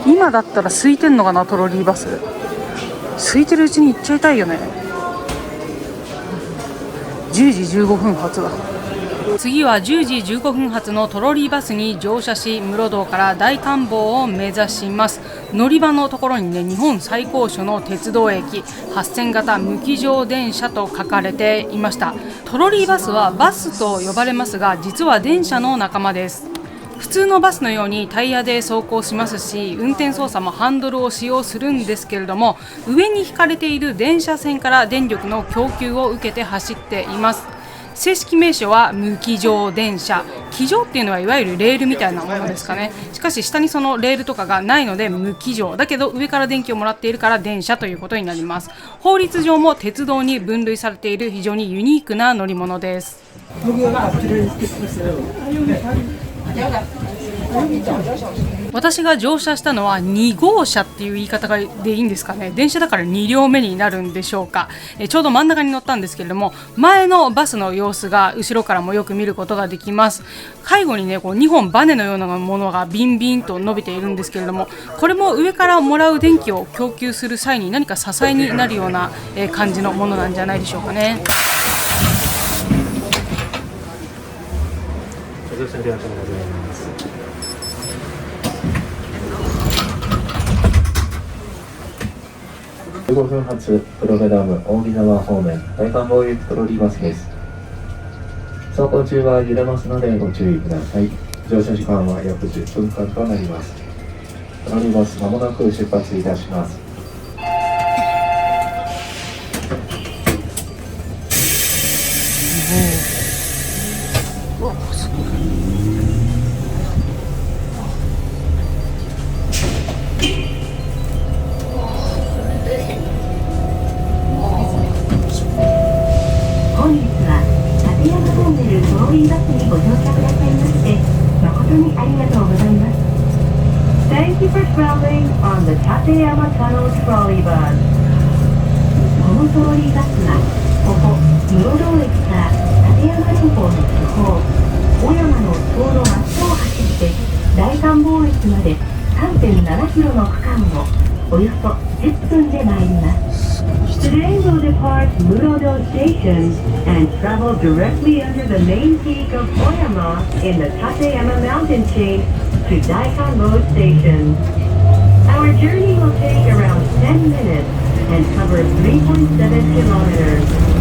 今だったら空いてんのかな、トロリーバス。空いてるうちに行っちゃいたいよね。10時15分発だ。次は10時15分発のトロリーバスに乗車し、室堂から大観峰を目指します。乗り場のところにね、日本最高所の鉄道駅8000型無機乗電車と書かれていました。トロリーバスはバスと呼ばれますが、実は電車の仲間です。普通のバスのようにタイヤで走行しますし、運転操作もハンドルを使用するんですけれども、上に引かれている電車線から電力の供給を受けて走っています。正式名称は無機乗電車。機乗っていうのはいわゆるレールみたいなものですかね。しかし下にそのレールとかがないので無機乗だけど、上から電気をもらっているから電車ということになります。法律上も鉄道に分類されている非常にユニークな乗り物です。私が乗車したのは2号車っていう言い方でいいんですかね。電車だから2両目になるんでしょうか。ちょうど真ん中に乗ったんですけれども、前のバスの様子が後ろからもよく見ることができます。背後にね、こう2本バネのようなものがビンビンと伸びているんですけれども、これも上からもらう電気を供給する際に何か支えになるような感じのものなんじゃないでしょうかね。15分発黒部ダム大宜沢方面大観峰行きトロリーバスです。走行中は揺れますのでご注意ください。乗車時間は約10分間となります。トロリーバスまもなく出発いたします。本日は立山トンネルトロリーバスにご乗車くださいまして誠にありがとうございます。 Thank you for traveling on the Tateyama Tunnel Trolley Bus. このトロリーバスはここ室堂駅から立山連峰の地方小山のちょうど真下を走って大観峰駅まで 3.7 キロの区間をおよそ10分で参ります。Today we'll depart Murodo Station and travel directly under the main peak of Oyama in the Tateyama mountain chain to Daikanbo Station. Our journey will take around 10 minutes and cover 3.7 kilometers.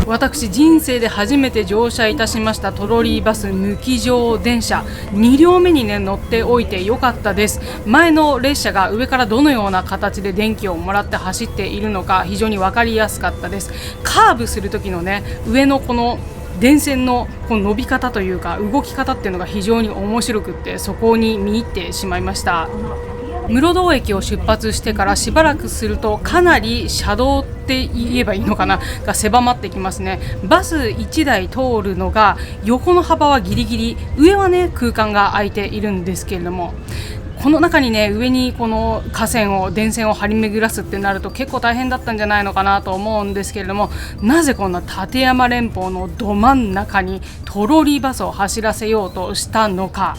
私人生で初めて乗車いたしましたトロリーバス無機乗電車、2両目にね乗っておいてよかったです。前の列車が上からどのような形で電気をもらって走っているのか非常に分かりやすかったです。カーブする時のね上のこの電線のこの伸び方というか動き方っていうのが非常に面白くって、そこに見入ってしまいました。室堂駅を出発してからしばらくするとかなり車道って言えばいいのかなが狭まってきますね。バス1台通るのが横の幅はギリギリ、上はね空間が空いているんですけれども、この中にね上にこの架線を電線を張り巡らすってなると結構大変だったんじゃないのかなと思うんですけれども、なぜこんな立山連峰のど真ん中にトロリーバスを走らせようとしたのか、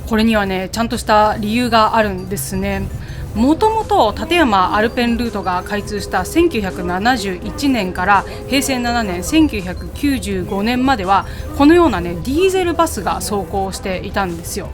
これにはねちゃんとした理由があるんですね。もともと立山アルペンルートが開通した1971年から平成7年1995年まではこのようなねディーゼルバスが走行していたんですよ。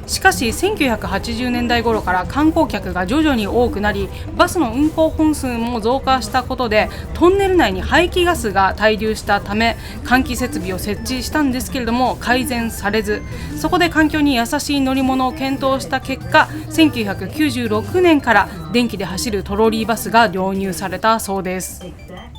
しかし1980年代頃から観光客が徐々に多くなり、バスの運行本数も増加したことでトンネル内に排気ガスが滞留したため換気設備を設置したんですけれども改善されず、そこで環境に優しい乗り物を検討した結果、1996年から電気で走るトロリーバスが導入されたそうです。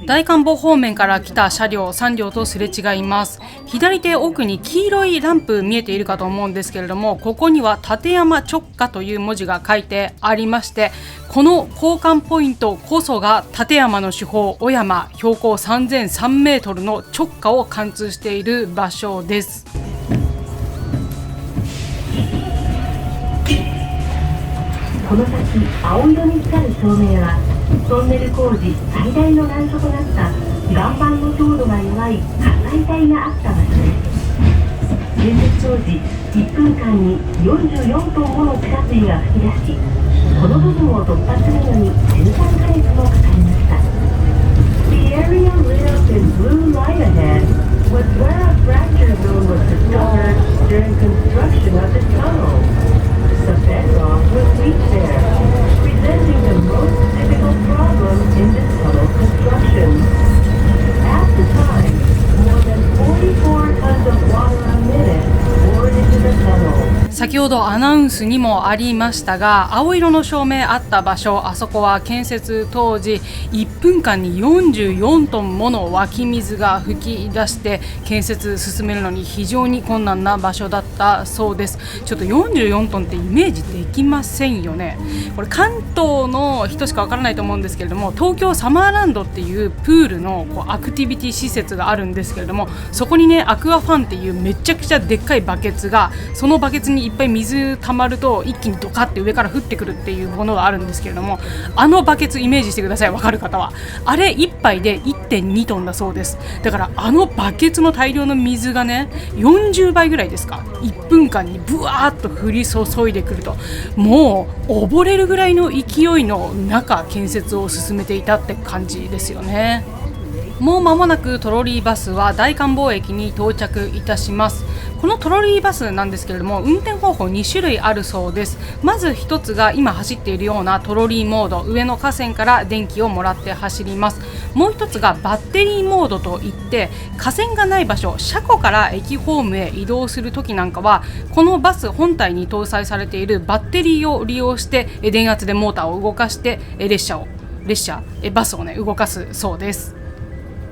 大観峰方面から来た車両3両とすれ違います。左手奥に黄色いランプ見えているかと思うんですけれども、ここには立山直下という文字が書いてありまして、この交換ポイントこそが立山の主峰雄山標高3003メートルの直下を貫通している場所です。この先青色に光る照明はトンネル工事最大の難所となった岩盤の強度が弱い火砕帯があった場所です。建設当時1分間に44トンもの地下水が噴き出し、この部分を突破するのに13ヶ月もかかりました。 The area lit up in blue light ahead was where a fracture zone was discovered during construction of the tunnel.The bedrock was weak there, presenting the most difficult problem in this tunnel construction. At the time, more than 44 tons of water a minute poured into the tunnel.先ほどアナウンスにもありましたが、青色の照明あった場所、あそこは建設当時1分間に44トンもの湧き水が噴き出して建設進めるのに非常に困難な場所だったそうです。ちょっと44トンってイメージできませんよね。これ関東の人しかわからないと思うんですけれども、東京サマーランドっていうプールのアクティビティ施設があるんですけれども、そこにねアクアファンっていうめちゃくちゃでっかいバケツが、そのバケツにいっぱい水溜まると一気にドカって上から降ってくるっていうものがあるんですけれども、あのバケツイメージしてください。分かる方はあれ1杯で 1.2 トンだそうです。だからあのバケツの大量の水がね40倍ぐらいですか、1分間にブワーッと降り注いでくると、もう溺れるぐらいの勢いの中建設を進めていたって感じですよね。もう間もなくトロリーバスは大観峰駅に到着いたします。このトロリーバスなんですけれども、運転方法2種類あるそうです。まず1つが今走っているようなトロリーモード、上の架線から電気をもらって走ります。もう1つがバッテリーモードといって、架線がない場所、車庫から駅ホームへ移動するときなんかはこのバス本体に搭載されているバッテリーを利用して電圧でモーターを動かしてバスをね動かすそうです。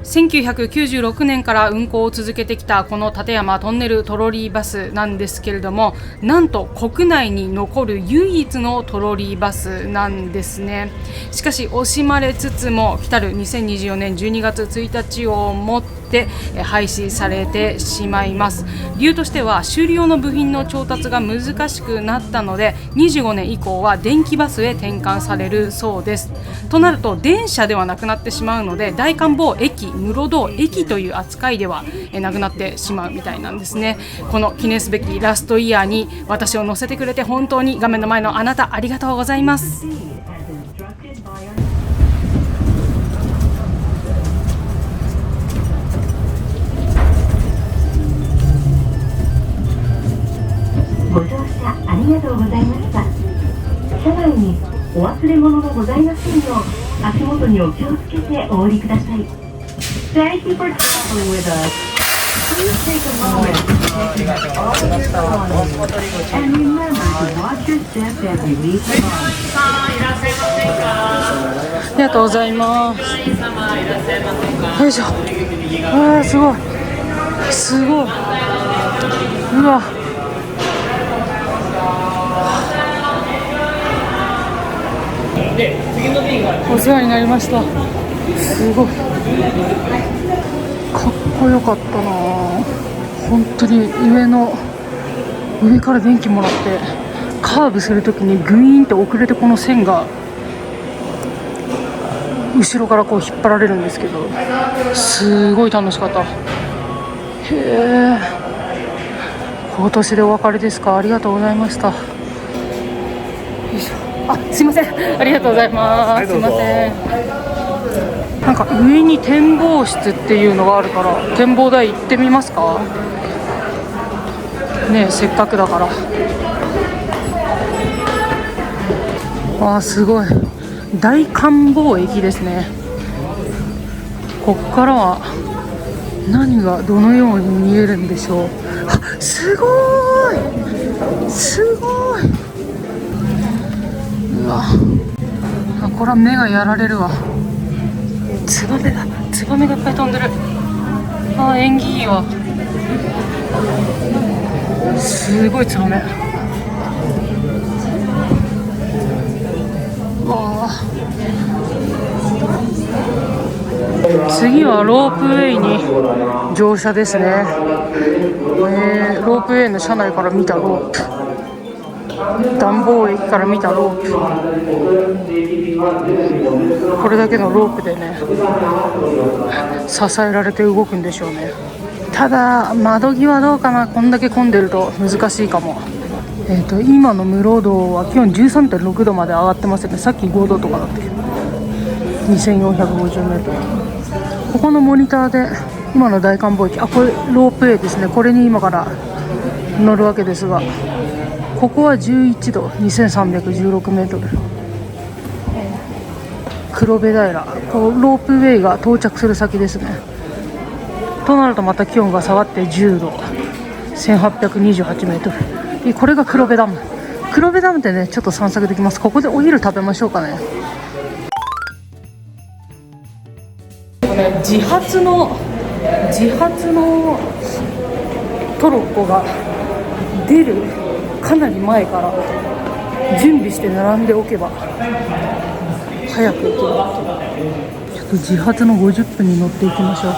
1996年から運行を続けてきたこの立山トンネルトロリーバスなんですけれども、なんと国内に残る唯一のトロリーバスなんですね。しかし惜しまれつつも来たる2024年12月1日をもって廃止されてしまいます。理由としては修理用の部品の調達が難しくなったので、25年以降は電気バスへ転換されるそうです。となると電車ではなくなってしまうので、大観峰駅、室堂駅という扱いではなくなってしまうみたいなんですね。この記念すべきラストイヤーに私を乗せてくれて本当に画面の前のあなたありがとうございます。ご乗車ありがとうございました。車内にお忘れ物のございませんよう足元にお気をつけてお降りください。Thank you for traveling with us. Please take a moment to take all of your belongings and remember to watch your step as you leave the car. ありがとうございます。よいしょ。すごい。すごい。うわ。お世話になりました。すごい。かっこよかったな。本当に上から電気もらってカーブするときにグイーンって遅れてこの線が後ろからこう引っ張られるんですけど、すごい楽しかった。へえ。今年でお別れですか。ありがとうございました。よいしょ。すいません、ありがとうございます。すいません。なんか上に展望室っていうのがあるから展望台行ってみますかね。せっかくだから。わあ、すごい。大観望駅ですね。こっからは何がどのように見えるんでしょう。あ、すごいすごい。うわ、あ、これは目がやられるわ。ツバメだ、ツバメがいっぱい飛んでる。あ、縁起いいわ。すごいツバメ。わあ、次はロープウェイに乗車ですね。ロープウェイの車内から見たロープ、暖房駅から見たロープ、これだけのロープでね支えられて動くんでしょうね。ただ窓際どうかな。こんだけ混んでると難しいかも。今の室堂は気温 13.6 度まで上がってますよね。さっき5度とかだったけど、2450メートル。ここのモニターで今の大観望駅、あ、これロープウェイですね。これに今から乗るわけですが、ここは11度、2316メートル。黒部平、こうロープウェイが到着する先ですね。となるとまた気温が下がって10度、1828メートル。これが黒部ダム。黒部ダムでね、ちょっと散策できます。ここでお昼食べましょうかね。自発のトロッコが出るかなり前から準備して並んでおけば早く行ける。ちょっと自発の50分に乗っていきましょう。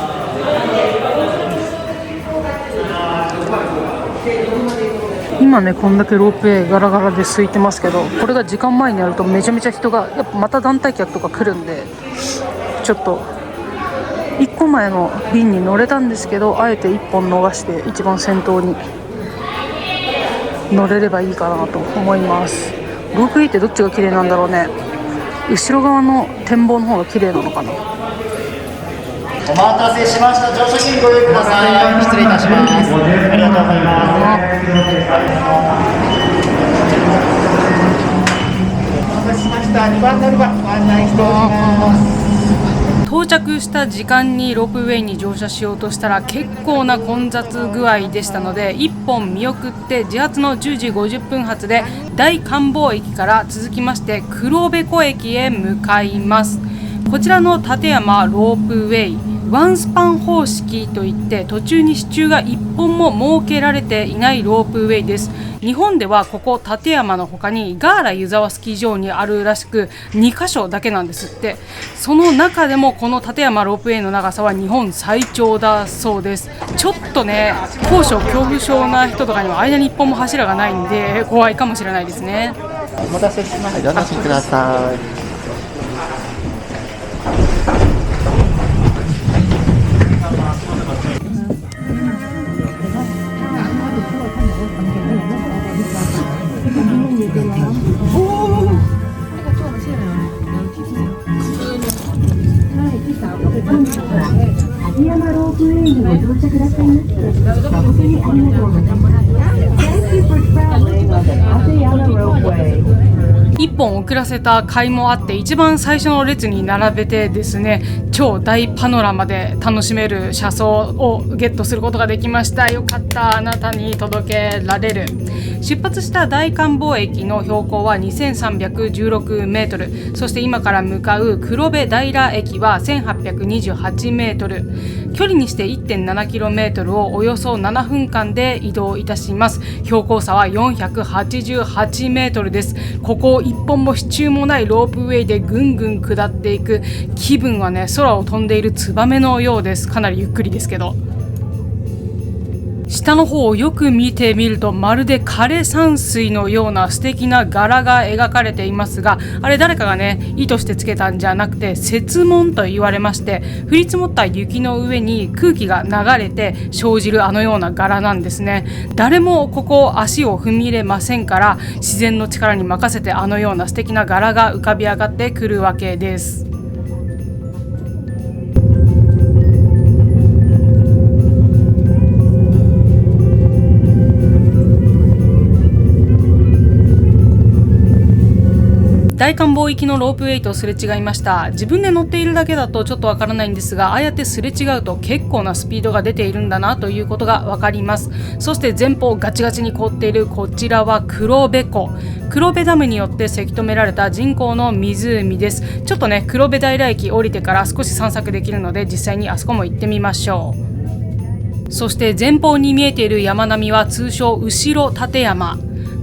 今ね、こんだけロープウェイガラガラで空いてますけど、これが時間前になるとめちゃめちゃ人が、やっぱまた団体客とか来るんで、ちょっと1個前の便に乗れたんですけど、あえて1本逃して一番先頭に乗れればいいかなと思います。ロープウェイってどっちが綺麗なんだろうね。後ろ側の展望の方が綺麗なのかな。お待たせしました。乗車券ご用意ください。失礼いたします。ありがとうございます。お待たせしました。2番乗り場ご案内しております。到着した時間にロープウェイに乗車しようとしたら結構な混雑具合でしたので、1本見送って自発の10時50分発で大観望駅から続きまして黒部湖駅へ向かいます。こちらの立山ロープウェイ、ワンスパン方式といって途中に支柱が1本も設けられていないロープウェイです。日本ではここ立山の他にガーラ湯沢スキー場にあるらしく2カ所だけなんですって。その中でもこの立山ロープウェイの長さは日本最長だそうです。ちょっとね、高所恐怖症な人とかには間に1本も柱がないんで怖いかもしれないですね。お待たせしました。お待ちください。立山ロープウェイにご乗車くださいまして誠にありがとうございます。Thank you for traveling on the Tateyama Roadway. 1本遅らせた甲斐もあって一番最初の列に並べてですね、超大パノラマで楽しめる車窓をゲットすることができました。よかった、あなたに届けられる。出発した大観望駅の標高は2316メートル、そして今から向かう黒部平駅は1828メートル、距離にして 1.7km をおよそ7分間で移動いたします。標高差は488メートルです。ここ一本も支柱もないロープウェイでぐんぐん下っていく気分はね、空を飛んでいるツバメのようです。かなりゆっくりですけど、下の方をよく見てみるとまるで枯山水のような素敵な柄が描かれていますが、あれ誰かがね意図してつけたんじゃなくて雪紋と言われまして、降り積もった雪の上に空気が流れて生じるあのような柄なんですね。誰もここ足を踏み入れませんから、自然の力に任せてあのような素敵な柄が浮かび上がってくるわけです。大観望行きのロープウェイとすれ違いました。自分で乗っているだけだとちょっとわからないんですが、ああやってすれ違うと結構なスピードが出ているんだなということがわかります。そして前方ガチガチに凍っているこちらは黒部湖。黒部ダムによってせき止められた人工の湖です。ちょっとね、黒部平駅降りてから少し散策できるので、実際にあそこも行ってみましょう。そして前方に見えている山並みは通称後ろ立山。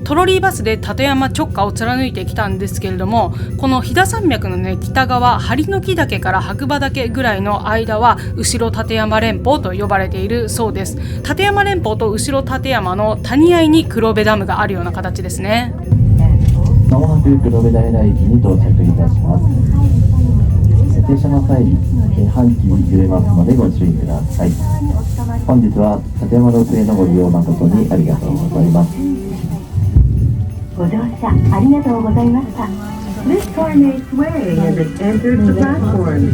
トロリーバスで立山直下を貫いてきたんですけれども、この飛騨山脈のね、北側針の木岳から白馬岳ぐらいの間は後ろ立山連峰と呼ばれているそうです。立山連峰と後ろ立山の谷合に黒部ダムがあるような形ですね。まもなく黒部平駅に到着いたします。停車の際、半旗揺れますのでご注意ください。本日は立山ロープウェイのご利用誠にありがとうございます。ご乗車ありがとうございました。This car made sway as it entered the platform.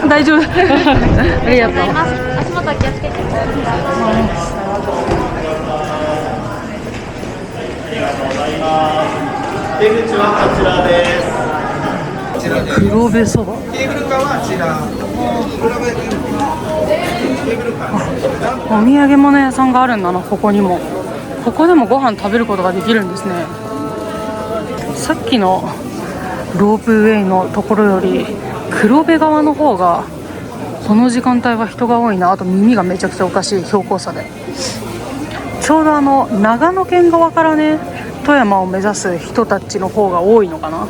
大丈夫。ありがとう。足元気をつけてください。出口はこちらです。黒部そば。お土産物屋さんがあるんだな、ここにも。ここでもご飯食べることができるんですね。さっきのロープウェイのところより黒部側の方がこの時間帯は人が多いな。あと耳がめちゃくちゃおかしい標高差で、ちょうど長野県側からね、富山を目指す人たちの方が多いのかな。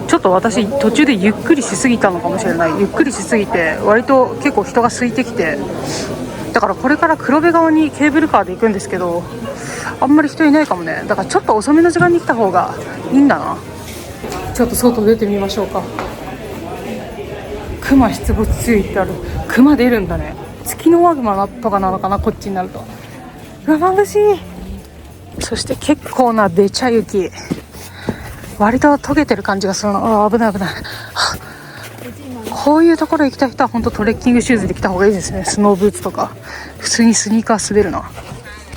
ちょっと私途中でゆっくりしすぎたのかもしれない。ゆっくりしすぎて割と結構人が空いてきて、だからこれから黒部側にケーブルカーで行くんですけど、あんまり人いないかもね。だからちょっと遅めの時間に来た方がいいんだな。ちょっと外出てみましょうか。クマ出没注意ってある。クマ出るんだね。ツキノワグマとかなのかな、こっちになると。眩しい。そして結構なべちゃ雪、割と溶けてる感じがするの。あ、危ない危ない。こういうところ行きたい人は本当トレッキングシューズで来た方がいいですね。スノーブーツとか。普通にスニーカー滑るな。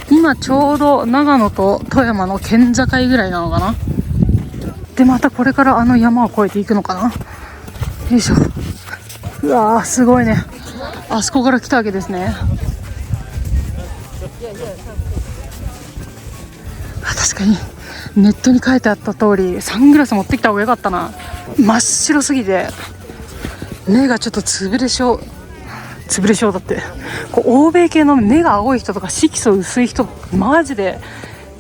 今ちょうど長野と富山の県境ぐらいなのかな。でまたこれから山を越えていくのかな。よいしょ。うわー、すごいね。あそこから来たわけですね。確かにネットに書いてあった通りサングラス持ってきた方がよかったな。真っ白すぎて目がちょっと潰れ症だって。こう欧米系の目が青い人とか色素薄い人マジで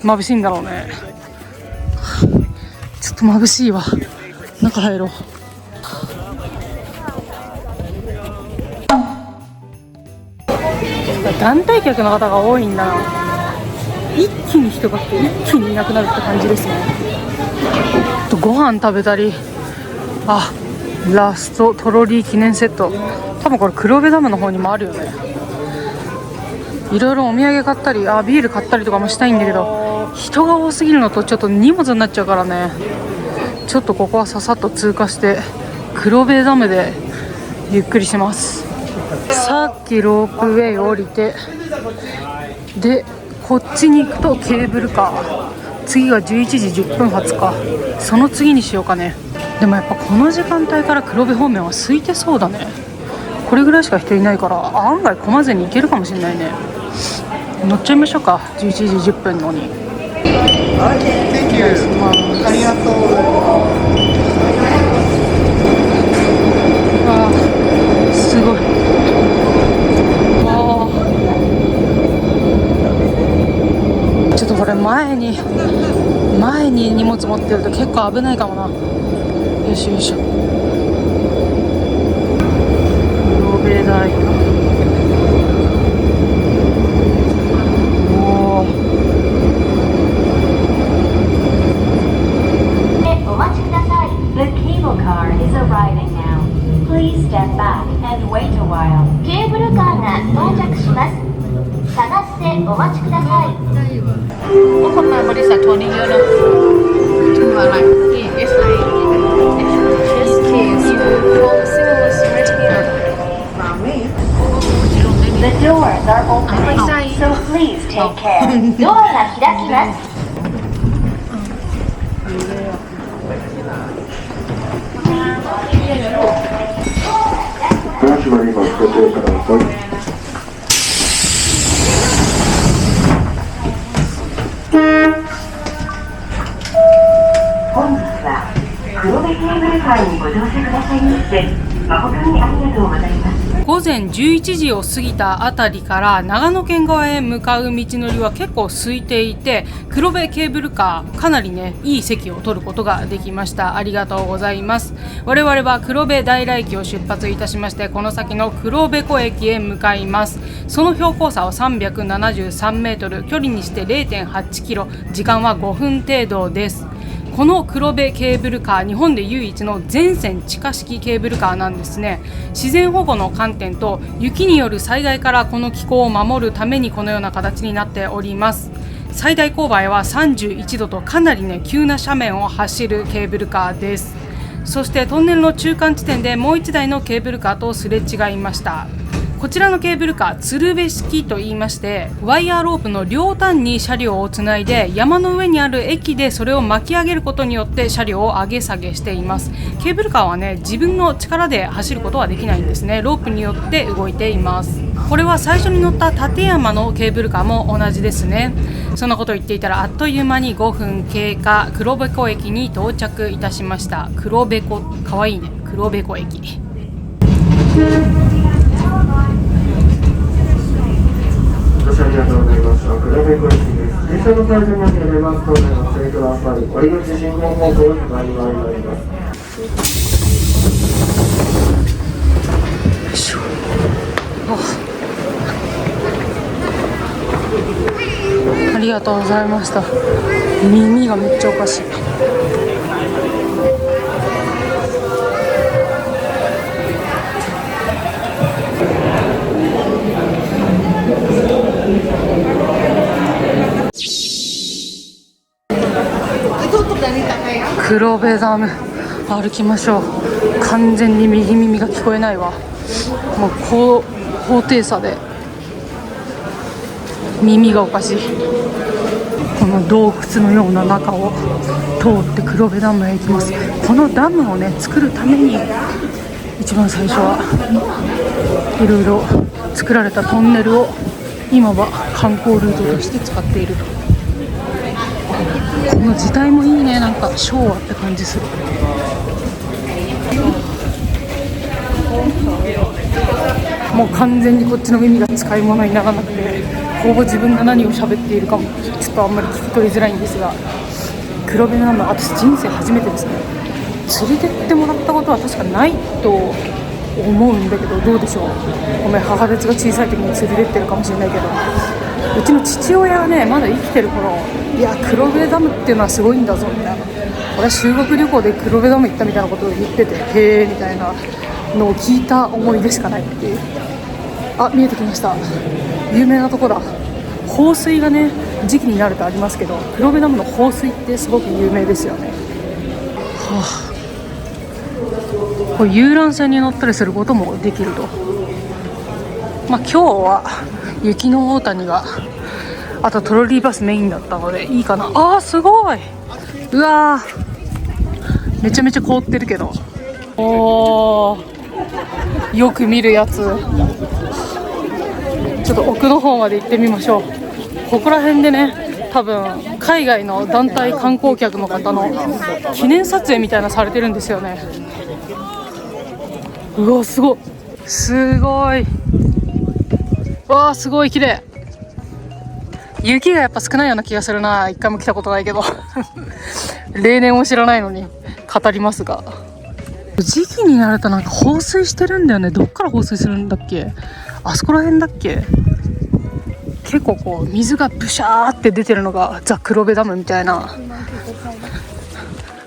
眩しいんだろうね。ちょっと眩しいわ。中入ろう。団体客の方が多いんだな。一気に人が来て一気にいなくなるって感じですね。ご飯食べたり、ラストトロリー記念セット、多分これ黒部ダムの方にもあるよね。いろいろお土産買ったりビール買ったりとかもしたいんだけど、人が多すぎるのとちょっと荷物になっちゃうからね。ちょっとここはささっと通過して黒部ダムでゆっくりします。さっきロープウェイ降りて、でこっちに行くとケーブルカー、次が11時10分発か。その次にしようかね。でもやっぱこの時間帯から黒部方面は空いてそうだね。これぐらいしか人いないから案外混まずに行けるかもしれないね。乗っちゃいましょうか。11時10分のに。ありがとう。すごい。ちょっとこれ前に荷物持ってると結構危ないかもな。よいしょよいしょ。黒部大学。お待ちください。The cable car is arriving now. Please step back and wait a while. ケーブルカーが到着します。下がってお待ちください。ก็คนมาบริษัททัวร์นี้เยอะนะทัวร์อะไรที่ The doors are opening, so please take care. ドアが開きます。ドア閉まります。ご注意ください。本日は黒部ケーブルカーにご乗車くださいまして誠にありがとうございます。午前11時を過ぎたあたりから長野県側へ向かう道のりは結構空いていて、黒部ケーブルカーかなりねいい席を取ることができました。ありがとうございます。我々は黒部平駅を出発いたしまして、この先の黒部湖駅へ向かいます。その標高差は373メートル、距離にして 0.8 キロ、時間は5分程度です。この黒部ケーブルカー、日本で唯一の全線地下式ケーブルカーなんですね。自然保護の観点と雪による災害からこの気候を守るためにこのような形になっております。最大勾配は31度とかなりね急な斜面を走るケーブルカーです。そしてトンネルの中間地点でもう1台のケーブルカーとすれ違いました。こちらのケーブルカー、鶴瓶式と言いまして、ワイヤーロープの両端に車両をつないで山の上にある駅でそれを巻き上げることによって車両を上げ下げしています。ケーブルカーはね自分の力で走ることはできないんですね。ロープによって動いています。これは最初に乗った立山のケーブルカーも同じですね。そんなことを言っていたらあっという間に5分経過、黒部湖駅に到着いたしました。黒部湖、かわいいね。黒部湖駅。ご視聴ありがとうございました。黒部湖駅です。電車の最初にありますのでお忘れください。折口信号方向に参ります。ありがとうございました。耳がめっちゃおかしい。黒部ダム歩きましょう。完全に右耳が聞こえないわ。もう高低差で耳がおかしい。この洞窟のような中を通って黒部ダムへ行きます。このダムをね作るために一番最初はいろいろ作られたトンネルを今は観光ルートとして使っていると。この字体もいいね。なんか昭和って感じする。もう完全にこっちの耳が使い物にならなくて、ほぼ自分が何を喋っているかもちょっとあんまり聞き取りづらいんですが、黒部ダム、私人生初めてですね。連れてってもらったことは確かないと思うんだけど、どうでしょう。ごめん、母別が小さい時に連れてってるかもしれないけど、うちの父親がねまだ生きてる頃、いや黒部ダムっていうのはすごいんだぞみたいな、俺は修学旅行で黒部ダム行ったみたいなことを言ってて、へーみたいなのを聞いた思い出しかないっていう。あ、見えてきました。有名なとこだ。放水がね時期になるとありますけど、黒部ダムの放水ってすごく有名ですよね。はあ、これ遊覧船に乗ったりすることもできると。まあ今日は雪の大谷があとトロリーバスメインだったのでいいかな。あーすごい。うわーめちゃめちゃ凍ってるけど、おーよく見るやつ。ちょっと奥の方まで行ってみましょう。ここら辺でね多分海外の団体観光客の方の記念撮影みたいなされてるんですよね。うわすごいすごい。わーすごい綺麗。雪がやっぱ少ないような気がするな。一回も来たことないけど例年を知らないのに語りますが、時期になるとなんか放水してるんだよね。どっから放水するんだっけ。あそこら辺だっけ。結構こう水がブシャーって出てるのがザ・黒部ダムみたいな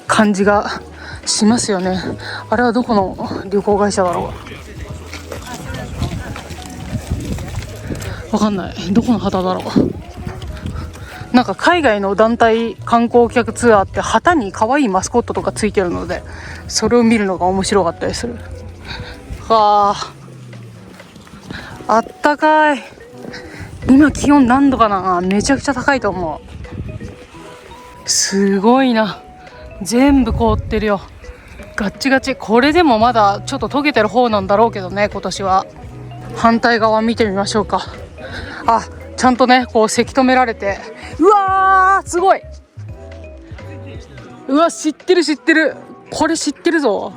感じがしますよね。あれはどこの旅行会社だろう。わかんない。どこの旗だろう。なんか海外の団体観光客ツアーって旗に可愛いマスコットとかついてるので、それを見るのが面白かったりする。はあったかい。今気温何度かな。めちゃくちゃ高いと思う。すごいな。全部凍ってるよ。ガッチガチ。これでもまだちょっと溶けてる方なんだろうけどね、今年は。反対側見てみましょうか。あ、ちゃんとねこうせき止められて、うわーすごい。うわ、知ってる知ってる、これ知ってるぞ。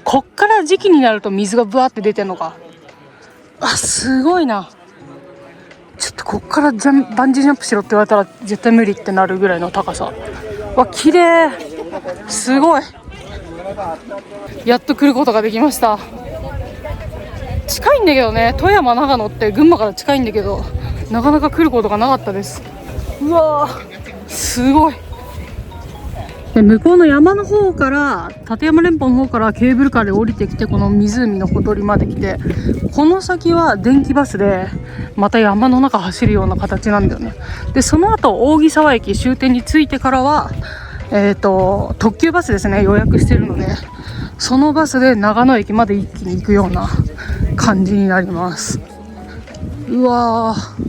こっから時期になると水がブワーって出てんのか。あ、すごいな。ちょっとこっからバンジージャンプしろって言われたら絶対無理ってなるぐらいの高さ。わ、綺麗。すごい。やっと来ることができました。近いんだけどね、富山長野って群馬から近いんだけど、なかなか来ることがなかったです。うわーすごい。で向こうの山の方から立山連峰の方からケーブルカーで降りてきて、この湖のほとりまで来て、この先は電気バスでまた山の中走るような形なんだよね。でその後扇沢駅終点に着いてからは特急バスですね、予約してるので、そのバスで長野駅まで一気に行くような感じになります。うわー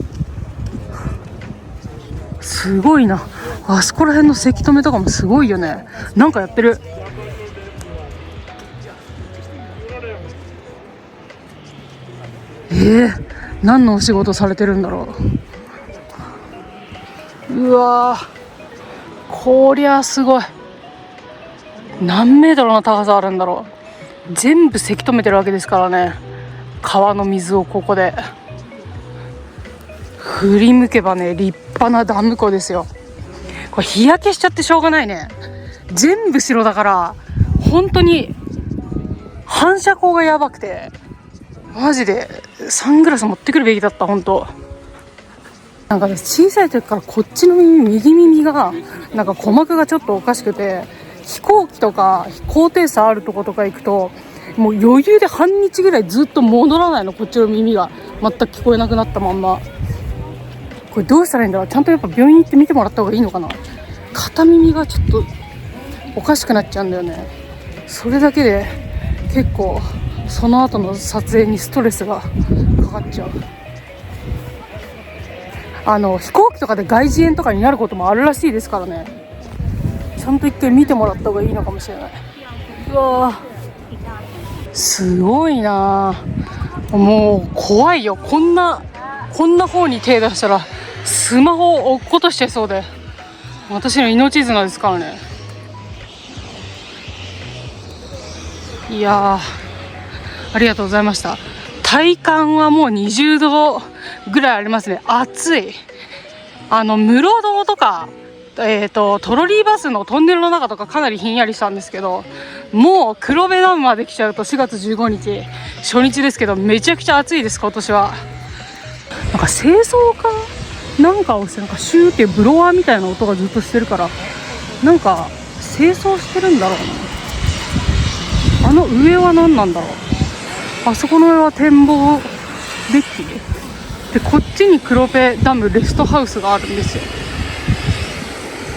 すごいな。あそこら辺のせき止めとかもすごいよね。なんかやってる。何のお仕事されてるんだろう。うわーこりゃすごい。何メートルの高さあるんだろう。全部せき止めてるわけですからね、川の水をここで。振り向けばね、立派なダム湖ですよ。これ日焼けしちゃってしょうがないね。全部白だから本当に反射光がやばくて、マジでサングラス持ってくるべきだった。本当なんかね、小さい時からこっちの右耳がなんか鼓膜がちょっとおかしくて、飛行機とか高低差あるとことか行くともう余裕で半日ぐらいずっと戻らないの。こっちの耳が全く聞こえなくなったまんま。これどうしたらいいんだろう。ちゃんとやっぱ病院行って見てもらった方がいいのかな。片耳がちょっとおかしくなっちゃうんだよね。それだけで結構その後の撮影にストレスがかかっちゃう。飛行機とかで外耳炎とかになることもあるらしいですからね。ちゃんと一回見てもらった方がいいのかもしれない。うわーすごいな。もう怖いよ。こんな方に手出したらスマホを落っことしちゃいそうで、私の命綱ですからね。いやーありがとうございました。体感はもう20度ぐらいありますね。暑い。室堂とかトロリーバスのトンネルの中とかかなりひんやりしたんですけど、もう黒部ダムまで来ちゃうと4月15日初日ですけど、めちゃくちゃ暑いです今年は。なんか清掃かなんかをして、なんかシューってブロワーみたいな音がずっとしてるから、なんか清掃してるんだろうな。上は何なんだろう。あそこの上は展望デッキで、こっちに黒部ダムレストハウスがあるんですよ。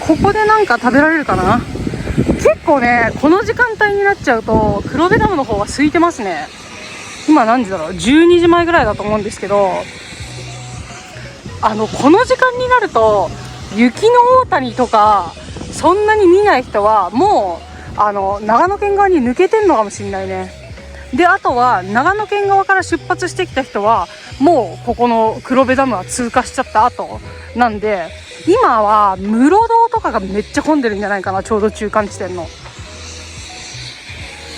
ここでなんか食べられるかな。結構ねこの時間帯になっちゃうと黒部ダムの方は空いてますね。今何時だろう、12時前ぐらいだと思うんですけど、この時間になると雪の大谷とかそんなに見ない人はもう長野県側に抜けてんのかもしれないね。であとは長野県側から出発してきた人はもうここの黒部ダムは通過しちゃった後なんで、今は室堂とかがめっちゃ混んでるんじゃないかな。ちょうど中間地点の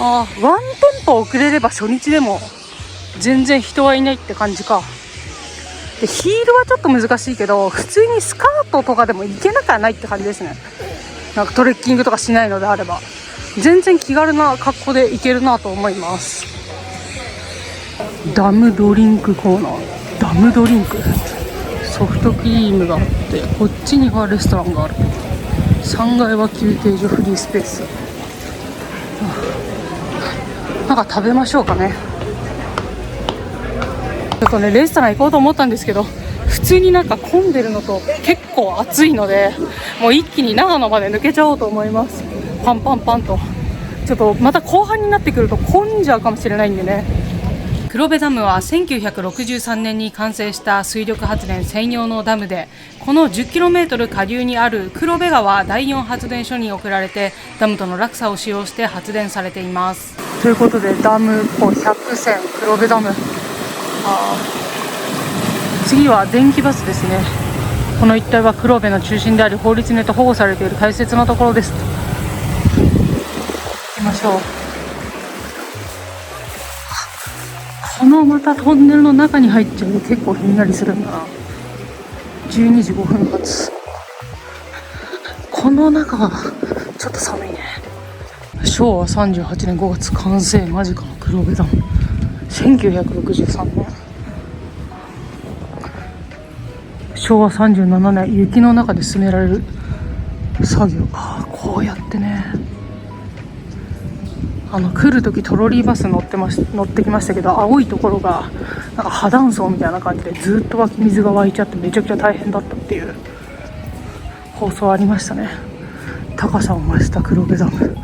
ワンテンポ遅れれば初日でも全然人はいないって感じか。でヒールはちょっと難しいけど、普通にスカートとかでも行けなくはないって感じですね。なんかトレッキングとかしないのであれば全然気軽な格好で行けるなと思います。ダムドリンクコーナー、ダムドリンク、ソフトクリームがあって、こっちにはレストランがある。3階は休憩所、フリースペース。なんか食べましょうかね。ちょっとねレストラン行こうと思ったんですけど、普通になんか混んでるのと結構暑いので、もう一気に長野まで抜けちゃおうと思います。パンパンパンと。ちょっとまた後半になってくると混んじゃうかもしれないんでね、黒部ダムは1963年に完成した水力発電専用のダムで、この 10km 下流にある黒部川第4発電所に送られて、ダムとの落差を使用して発電されています。ということで、ダム100選黒部ダム、次は電気バスですね。この一帯は黒部の中心であり、法律によって保護されている大切なところです。行きましょう。このまたトンネルの中に入っちゃうと結構ひんやりするんだな。12時5分発。この中はちょっと寒いね。昭和38年5月完成間近の黒部ダム。1963年。昭和37年、雪の中で進められる作業。こうやってね、来るときトロリーバス乗ってきましたけど、青いところがなんか破断層みたいな感じでずっと湧き水が湧いちゃってめちゃくちゃ大変だったっていう放送ありましたね。高さを増した黒部ダム。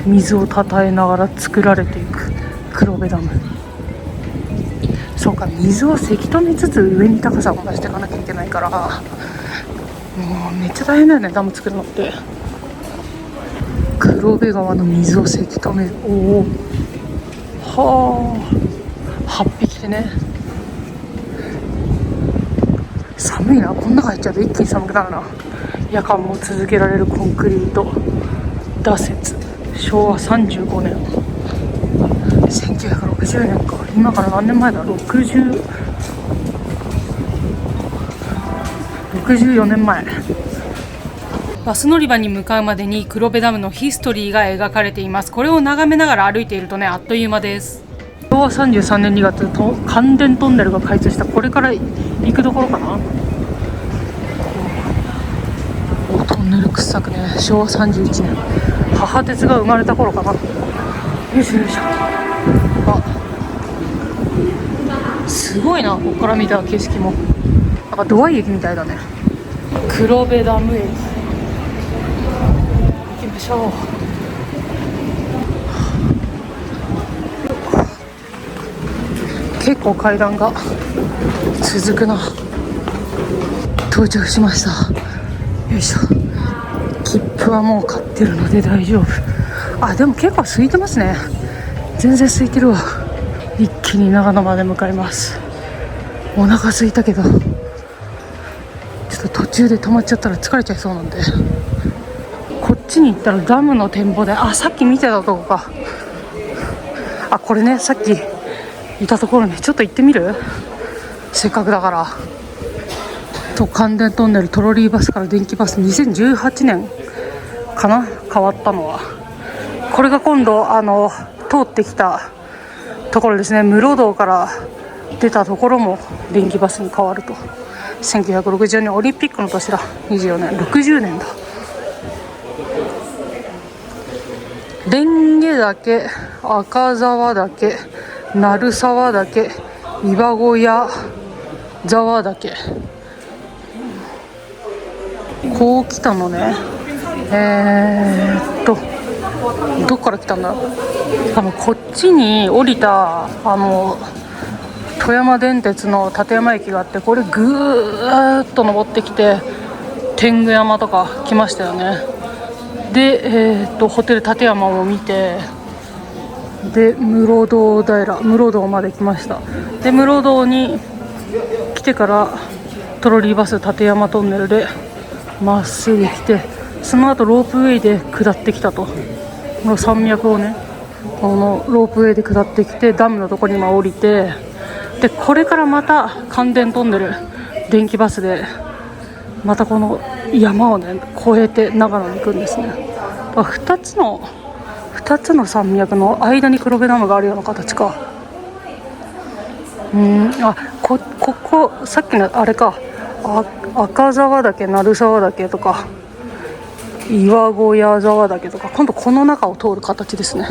水をたたえながら作られていく黒部ダム。そうか、水をせき止めつつ上に高さを出していかなきゃいけないから、もうめっちゃ大変だよね、ダム作るのって。黒部川の水をせき止める。8匹でね。寒いな、こん中入っちゃうと一気に寒くなるな。夜間も続けられるコンクリート打設。昭和35年、1960年か。今から何年前だ。64年前。バス乗り場に向かうまでに黒部ダムのヒストリーが描かれています。これを眺めながら歩いているとね、あっという間です。昭和33年2月、関電トンネルが開通した。これから行くところかな。トンネル掘削ね。昭和31年、母鉄が生まれた頃かな。よいしょよいしょ。すごいな、ここから見た景色も。なんかドア駅みたいだね。黒部ダム駅行きましょう。結構階段が続くな。到着しました。よいしょ。切符はもう買ってるので大丈夫。でも結構空いてますね。全然空いてるわ。一気に長野まで向かいます。お腹空いたけどちょっと途中で止まっちゃったら疲れちゃいそうなんで、こっちに行ったらダムの展望台。さっき見てたとこか。これね、さっきいたところにちょっと行ってみる？せっかくだから。関電トンネルトロリーバスから電気バス、2018年かな、変わったのは。これが今度通ってきたところですね。室堂から出たところも電気バスに変わると。1964年オリンピックの年だ。24年、60年だ。蓮華岳、赤沢岳、鳴沢岳、岩小屋沢岳、こう来たのね。どっから来たんだろう。多分こっちに降りた富山電鉄の立山駅があって、これぐーっと登ってきて天狗山とか来ましたよね。で、ホテル立山も見て、で室堂まで来ました。で室堂に来てからトロリーバス立山トンネルでまっすぐ来て、その後ロープウェイで下ってきたと。この山脈をね、このロープウェイで下ってきてダムのところに今降りて、でこれからまた関電トンネル電気バスでまたこの山をね越えて長野に行くんですね。2つの山脈の間に黒部ダムがあるような形か。ここさっきのあれか。赤沢岳、鳴沢岳とか岩小屋沢岳とか、今度この中を通る形ですね。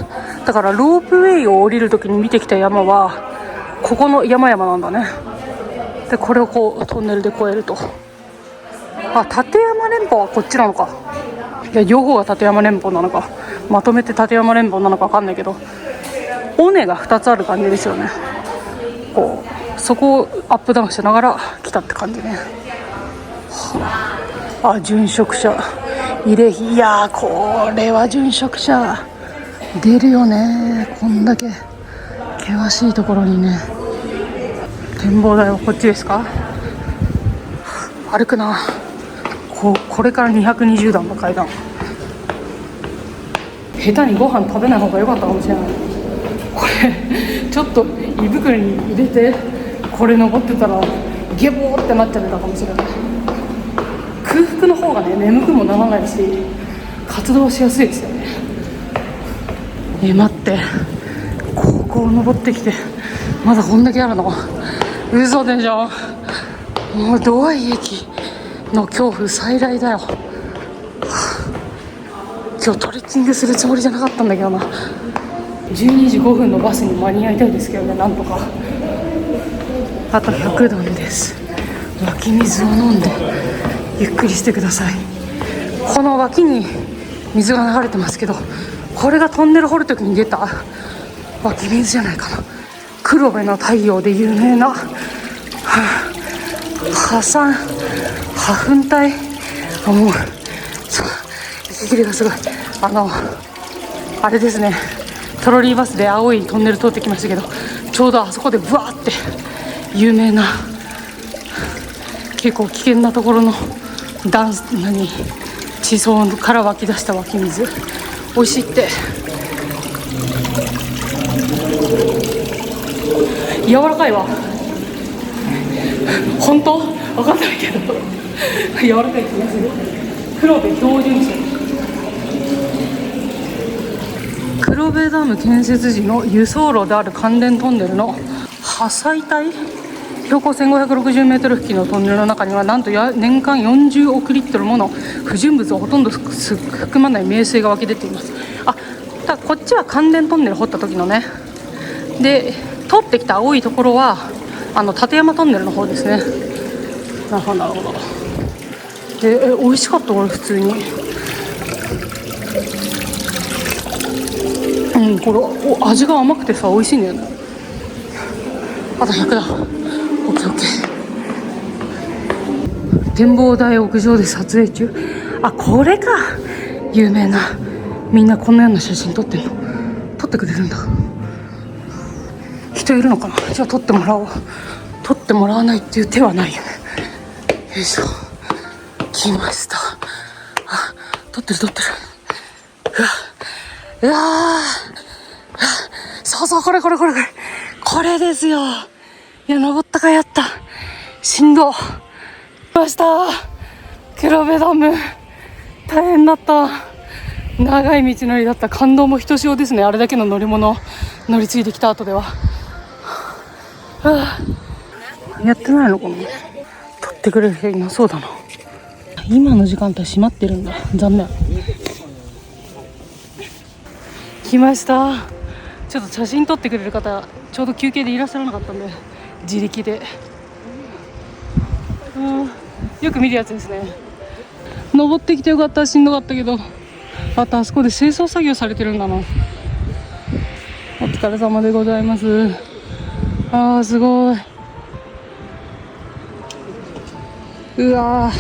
だからロープウェイを降りるときに見てきた山はここの山々なんだね。でこれをこうトンネルで越えると。立山連峰はこっちなのか。いや両方が立山連峰なのかまとめて立山連峰なのか分かんないけど、尾根が2つある感じですよね。こうそこをアップダウンしながら来たって感じね。あ、殉職者慰霊碑。いやーこれは殉職者出るよね。こんだけ険しいところにね。展望台はこっちですか。歩くな。これから220段の階段。下手にご飯食べない方が良かったかもしれない。これちょっと胃袋に入れてこれ登ってたらゲボーってなっちゃってたかもしれない。空腹の方がね眠くもならないし活動しやすいですよね。待って、ここを登ってきてまだこんだけあるの。嘘でしょ。もう土合駅の恐怖再来だよ。今日トレッキングするつもりじゃなかったんだけどな。12時5分のバスに間に合いたいですけどね、なんとか。あと100段です。湧き水を飲んでゆっくりしてください。この脇に水が流れてますけど、これがトンネル掘るときに出た湧き水じゃないかな。黒部の太陽で有名な破産破粉体。もう息切れがすごい。あれですね、トロリーバスで青いトンネル通ってきましたけど、ちょうどあそこでブワーって有名な結構危険なところの地層から湧き出した湧き水美味しいって。柔らかいわ。本当分かんないけど柔らかい気がする。黒部標準地。黒部ダム建設時の輸送路である関連トンネルの破砕帯、標高1560メートル付近のトンネルの中にはなんと年間40億リットルもの不純物をほとんど含まない名水が湧き出ています。こっちは関連トンネル掘った時のね。で通ってきた青いところは立山トンネルの方ですね。なるほどなるほど。で美味しかった。これ普通にこれ味が甘くてさ美味しいんだよね。あと100だ。オッケーオッケー。展望台屋上で撮影中。これか有名な。みんなこんなような写真撮ってんの。撮ってくれるんだ。人いるのかな。じゃあ撮ってもらおう。撮ってもらわないっていう手はないよね。よいしょ、来ました。撮ってる。うわそうこれですよ。いや登ったかい。やったしんど。来ました黒部ダム。大変だった。長い道のりだった。感動もひとしおですね。あれだけの乗り物乗り継いできた後では。やってないのかな。撮ってくれる人いなそうだな。今の時間帯閉まってるんだ。残念。来ました。ちょっと写真撮ってくれる方ちょうど休憩でいらっしゃらなかったんで自力で。よく見るやつですね。登ってきてよかった。しんどかったけど。あそこで清掃作業されてるんだな。お疲れ様でございます。すごい。うわ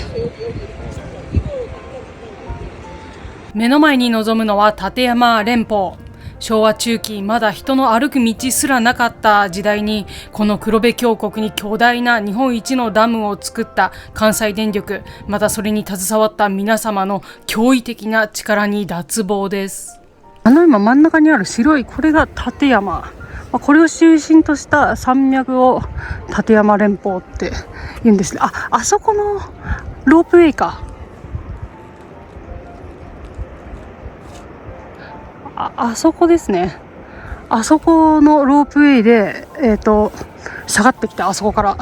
目の前に望むのは立山連峰。昭和中期、まだ人の歩く道すらなかった時代に、この黒部峡谷に巨大な日本一のダムを作った関西電力、またそれに携わった皆様の驚異的な力に脱帽です。今真ん中にある白いこれが立山。これを中心とした山脈を立山連峰って言うんですね。あそこのロープウェイか。あそこですね。あそこのロープウェイで下がってきて、あそこから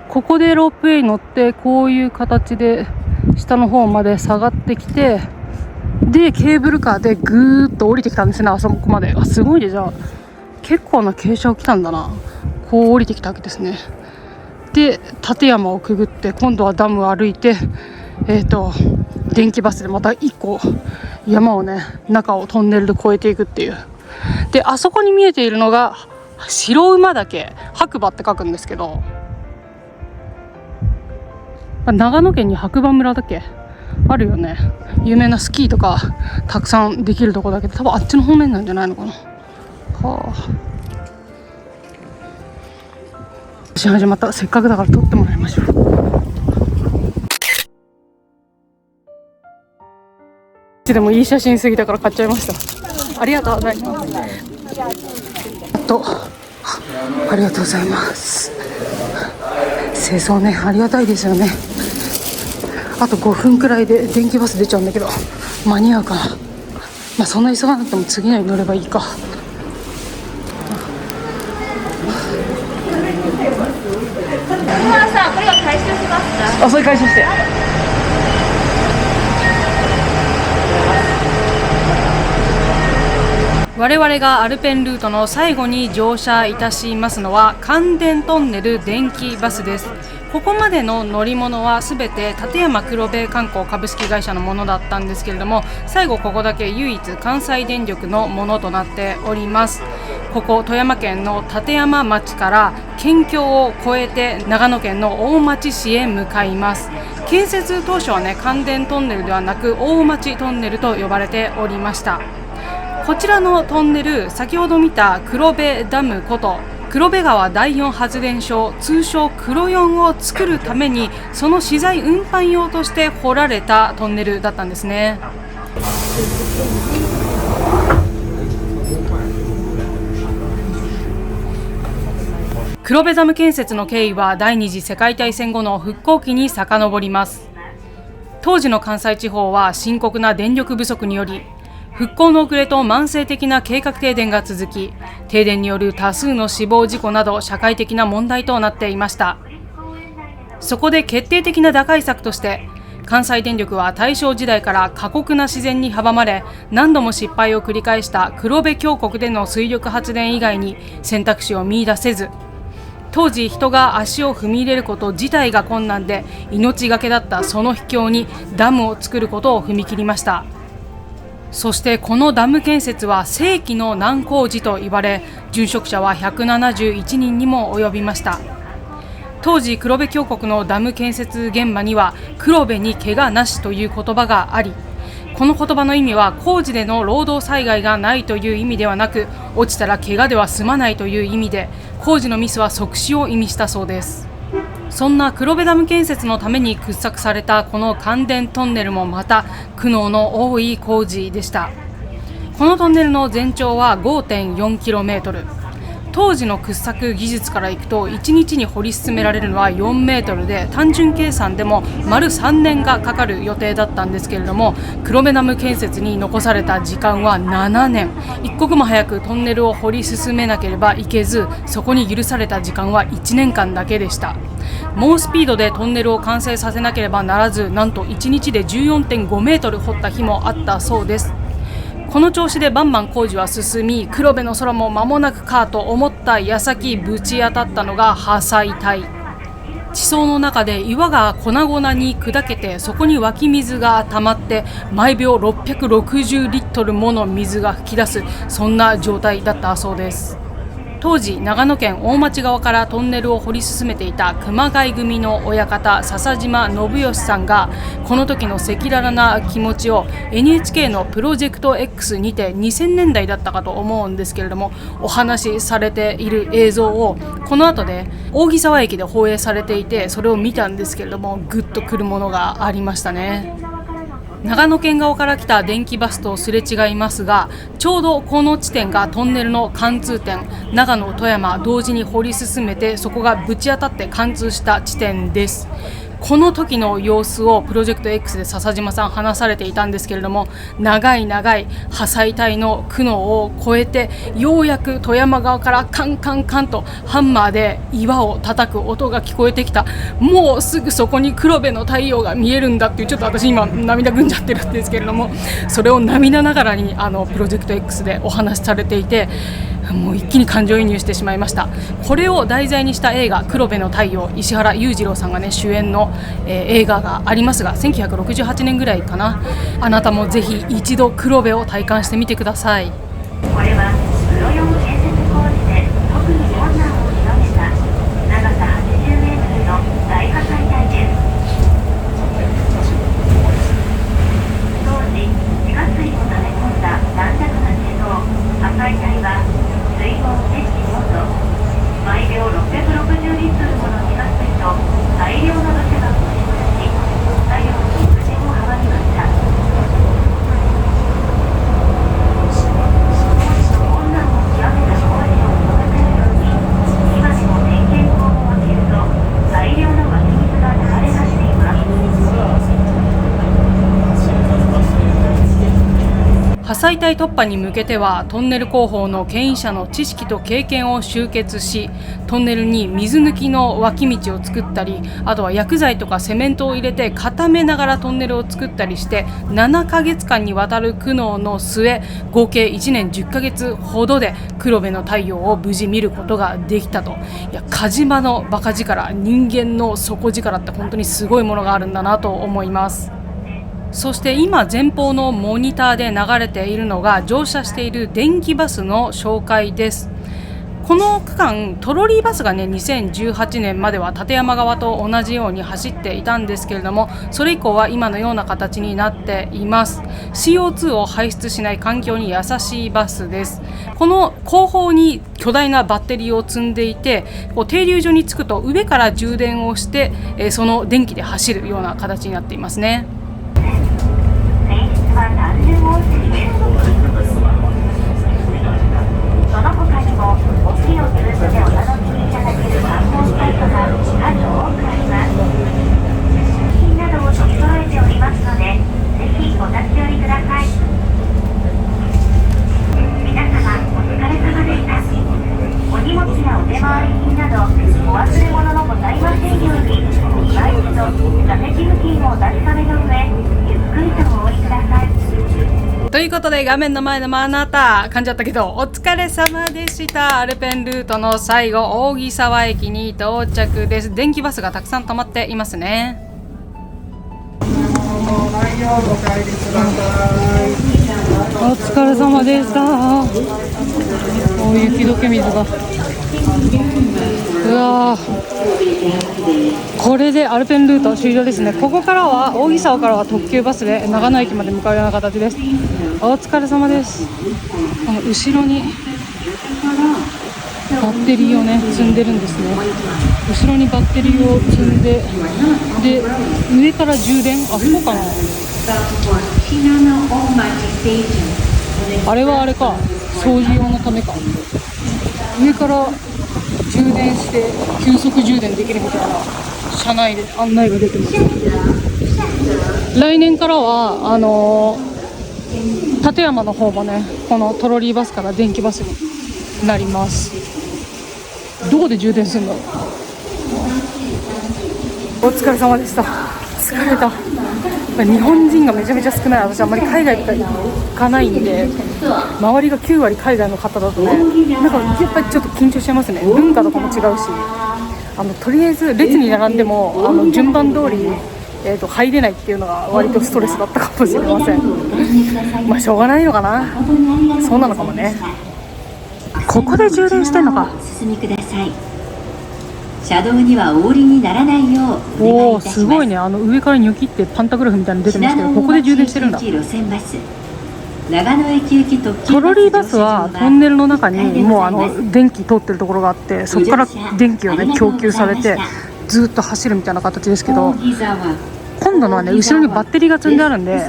ここでロープウェイ乗ってこういう形で下の方まで下がってきて、でケーブルカーでぐーっと降りてきたんですね。あそこまで。すごいね。じゃあ結構な傾斜を来たんだな。こう降りてきたわけですね。で立山をくぐって今度はダムを歩いて電気バスでまた1個山をね、中をトンネルで越えていくっていう。で、あそこに見えているのが白馬岳、白馬って書くんですけど、長野県に白馬村だっけあるよね。有名なスキーとかたくさんできるとこだけど、多分あっちの方面なんじゃないのかな。はあ、始まった。せっかくだから撮ってもらいましょう。でもいい写真すぎたから買っちゃいました。ありがとうございます。ありがとうございます。清掃ね、ありがたいですよね。あと5分くらいで電気バス出ちゃうんだけど、間に合うかな。まあそんな急がなくても次のに乗ればいいか。さん、これは回収しますか？あ、それ回収して。我々がアルペンルートの最後に乗車いたしますのは関電トンネル電気バスです。ここまでの乗り物はすべて立山黒部観光株式会社のものだったんですけれども、最後ここだけ唯一関西電力のものとなっております。ここ富山県の立山町から県境を越えて長野県の大町市へ向かいます。建設当初はね、関電トンネルではなく大町トンネルと呼ばれておりました。こちらのトンネル、先ほど見た黒部ダムこと黒部川第4発電所、通称黒4を作るためにその資材運搬用として掘られたトンネルだったんですね。黒部ダム建設の経緯は第二次世界大戦後の復興期に遡ります。当時の関西地方は深刻な電力不足により復興の遅れと慢性的な計画停電が続き、停電による多数の死亡事故など社会的な問題となっていました。そこで決定的な打開策として関西電力は大正時代から過酷な自然に阻まれ何度も失敗を繰り返した黒部峡谷での水力発電以外に選択肢を見出せず、当時人が足を踏み入れること自体が困難で命がけだったその秘境にダムを作ることを踏み切りました。そしてこのダム建設は世紀の難工事と言われ、殉職者は171人にも及びました。当時黒部峡谷のダム建設現場には黒部に怪我なしという言葉があり、この言葉の意味は工事での労働災害がないという意味ではなく、落ちたら怪我では済まないという意味で、工事のミスは即死を意味したそうです。そんな黒部ダム建設のために掘削されたこの関電トンネルもまた苦悩の多い工事でした。このトンネルの全長は 5.4km、 当時の掘削技術からいくと1日に掘り進められるのは4メートルで、単純計算でも丸3年がかかる予定だったんですけれども、黒部ダム建設に残された時間は7年。一刻も早くトンネルを掘り進めなければいけず、そこに許された時間は1年間だけでした。猛スピードでトンネルを完成させなければならず、なんと1日で 14.5 メートル掘った日もあったそうです。この調子でバンバン工事は進み、黒部の空も間もなくかと思った矢先、ぶち当たったのが破砕帯。地層の中で岩が粉々に砕けて、そこに湧き水が溜まって毎秒660リットルもの水が噴き出す、そんな状態だったそうです。当時長野県大町側からトンネルを掘り進めていた熊谷組の親方笹島信義さんが、この時の赤裸々な気持ちを NHK のプロジェクト X にて2000年代だったかと思うんですけれども、お話しされている映像をこの後で扇沢駅で放映されていて、それを見たんですけれども、グッとくるものがありましたね。長野県側から来た電気バスとすれ違いますが、ちょうどこの地点がトンネルの貫通点、長野富山同時に掘り進めて、そこがぶち当たって貫通した地点です。この時の様子をプロジェクト X で笹島さん話されていたんですけれども、長い破砕帯の苦悩を超えて、ようやく富山側からカンカンカンとハンマーで岩を叩く音が聞こえてきた。もうすぐそこに黒部の太陽が見えるんだっていう、ちょっと私今涙ぐんじゃってるんですけれども、それを涙ながらにプロジェクト X でお話しされていて、もう一気に感情移入してしまいました。これを題材にした映画黒部の太陽、石原裕次郎さんがね主演の、映画がありますが、1968年ぐらいかな。あなたもぜひ一度黒部を体感してみてください。これは黒四建設工事で特に困難を極めた長さ80メートルの大破砕帯です。当時地下水を溜め込んだ軟弱な地層破壊帯は水温1.4度、毎秒660リットルもの地下水と大量の土砂が押し戻し、作業に苦戦を阻みました。困難を極めた工事を物語るように、今でも点検口を開けると大量の湧き水が流れ出しています。破砕帯突破に向けてはトンネル工法の牽引者の知識と経験を集結し、トンネルに水抜きの脇道を作ったり、あとは薬剤とかセメントを入れて固めながらトンネルを作ったりして、7ヶ月間にわたる苦悩の末、合計1年10ヶ月ほどで黒部の太陽を無事見ることができたと。いや、カジマのバカ力、人間の底力って本当にすごいものがあるんだなと思います。そして今前方のモニターで流れているのが乗車している電気バスの紹介です。この区間トロリーバスがね2018年までは立山側と同じように走っていたんですけれども、それ以降は今のような形になっています。 CO2 を排出しない環境に優しいバスです。この後方に巨大なバッテリーを積んでいて、こう停留所に着くと上から充電をして、その電気で走るような形になっていますね。単純温水です。その他にも大きいを通じてお楽しみいただける観光サイトが数多くあります。品などを取り揃えておりますので、ぜひお立ち寄りください。皆様お疲れ様でした。お荷物やお出回り品などお忘れ物のございませんように、今一度座席付近をお確かめの上、ゆっくりとお降りください。ということで画面の前のあなた、噛んじゃったけどお疲れ様でした。アルペンルートの最後、扇沢駅に到着です。電気バスがたくさん止まっていますね。お疲れ様でした。お雪解け水が、うわー、これでアルペンルート終了ですね。ここからは扇沢からは特急バスで長野駅まで向かうような形です。お疲れ様です。後ろにバッテリーをね積んでるんですね。後ろにバッテリーを積んで、で上から充電、あそこかな、あれはあれか、掃除用のためか。上から充電して急速充電できるみたいな車内で案内が出てます。来年からは立山の方もね、このトロリーバスから電気バスになります。どこで充電するんだろう。お疲れ様でした。疲れた。日本人がめちゃめちゃ少ない。私あんまり海外とか行かないんで、周りが9割海外の方だとね、なんかやっぱりちょっと緊張しちゃいますね。文化とかも違うし、とりあえず列に並んでも順番通り、入れないっていうのが割とストレスだったかもしれません。まあしょうがないのかな。そうなのかもね。ここで充電してんのか。お進みください。車道にはお降りにならないようお願いいたします。すごいね。上からニョキってパンタグラフみたいなの出てますけど、ここで充電してるんだ。路線バス長野駅行き特急トロリーバスはトンネルの中にもう電気通ってるところがあって、そこから電気をね供給されてずっと走るみたいな形ですけど、今度のはね後ろにバッテリーが積んであるんで、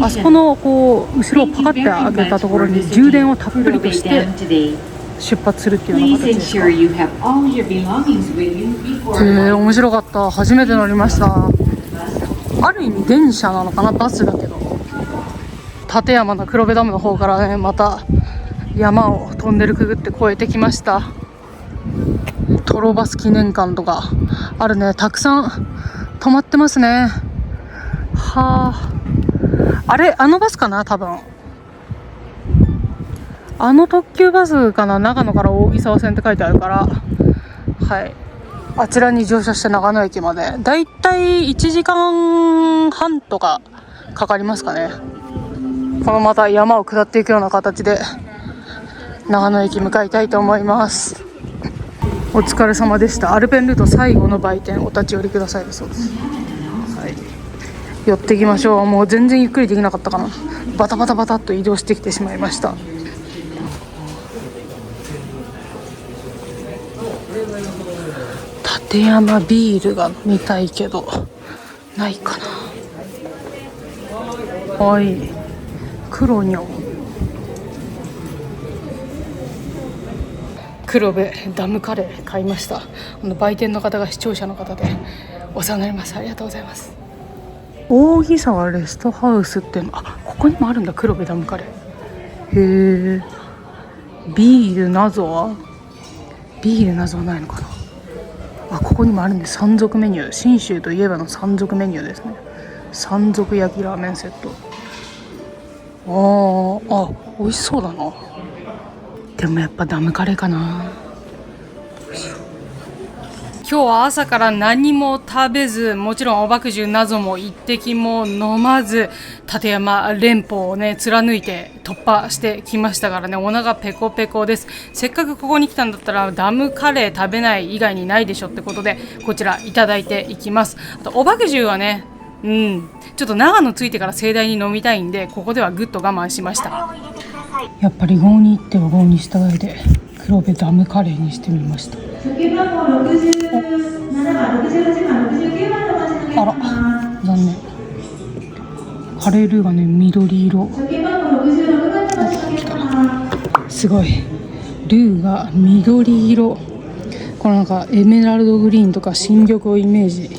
あそこのこう後ろをパカって上げたところに充電をたっぷりとして出発するっていうような形ですか。面白かった。初めて乗りました。ある意味電車なのかな、バスだけど。立山の黒部ダムの方からね、また山をトンネルくぐって越えてきました。トロバス記念館とかあるね。たくさん止まってますね。はあ、あれあのバスかな多分。あの特急バスかな、長野から扇沢線って書いてあるから、はい、あちらに乗車して長野駅までだいたい1時間半とかかかりますかね。このまた山を下っていくような形で長野駅向かいたいと思います。お疲れ様でした。アルペンルート最後の売店お立ち寄りくださいだそうです。はい、寄っていきましょう。もう全然ゆっくりできなかったかな。バタバタバタっと移動してきてしまいました。立山ビールが飲みたいけどないかな。はい、黒にょ黒部ダムカレー買いました。売店の方が視聴者の方でお世話になります。ありがとうございます。扇沢レストハウスってここにもあるんだ、黒部ダムカレー。へえ。ビール謎はないのかな。ここにもあるんです。山賊メニュー、信州といえばの山賊メニューですね。山賊焼きラーメンセット。美味しそうだな。でもやっぱダムカレーかな。今日は朝から何も食べず、もちろんおばくじゅう謎も一滴も飲まず、立山連峰をね貫いて突破してきましたからね、お腹ペコペコです。せっかくここに来たんだったらダムカレー食べない以外にないでしょってことで、こちらいただいていきます。あとおばくじゅうはね、ちょっと長野着いてから盛大に飲みたいんで、ここではぐっと我慢しました。やっぱり郷に行っては郷に従いで黒部ダムカレーにしてみました。あら残念。カレールーがね緑色。すごいルーが緑色。このなんかエメラルドグリーンとか新緑をイメージ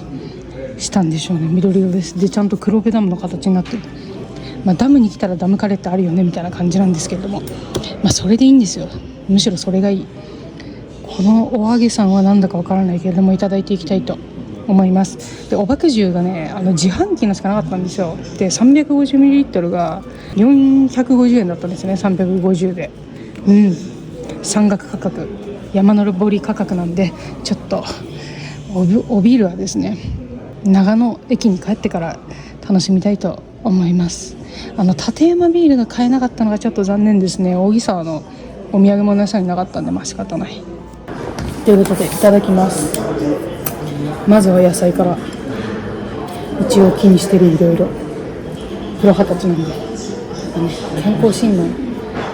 したんでしょうね。緑色です。でちゃんと黒部ダムの形になってる。ダムに来たらダムカレーってあるよねみたいな感じなんですけれども、それでいいんですよ。むしろそれがいい。このお揚げさんはなんだかわからないけれどもいただいていきたいと思います。でおばくじゅうがね自販機のしかなかったんですよ。で 350ml が450円だったんですね。350で山岳価格、山登り価格なんで、ちょっとおビールはですね長野駅に帰ってから楽しみたいと思います。立山ビールが買えなかったのがちょっと残念ですね。扇沢のお土産物屋さんになかったんで仕方ない。ということでいただきます。まずは野菜から。一応気にしてるいろいろプロ二十歳なんで、健康診断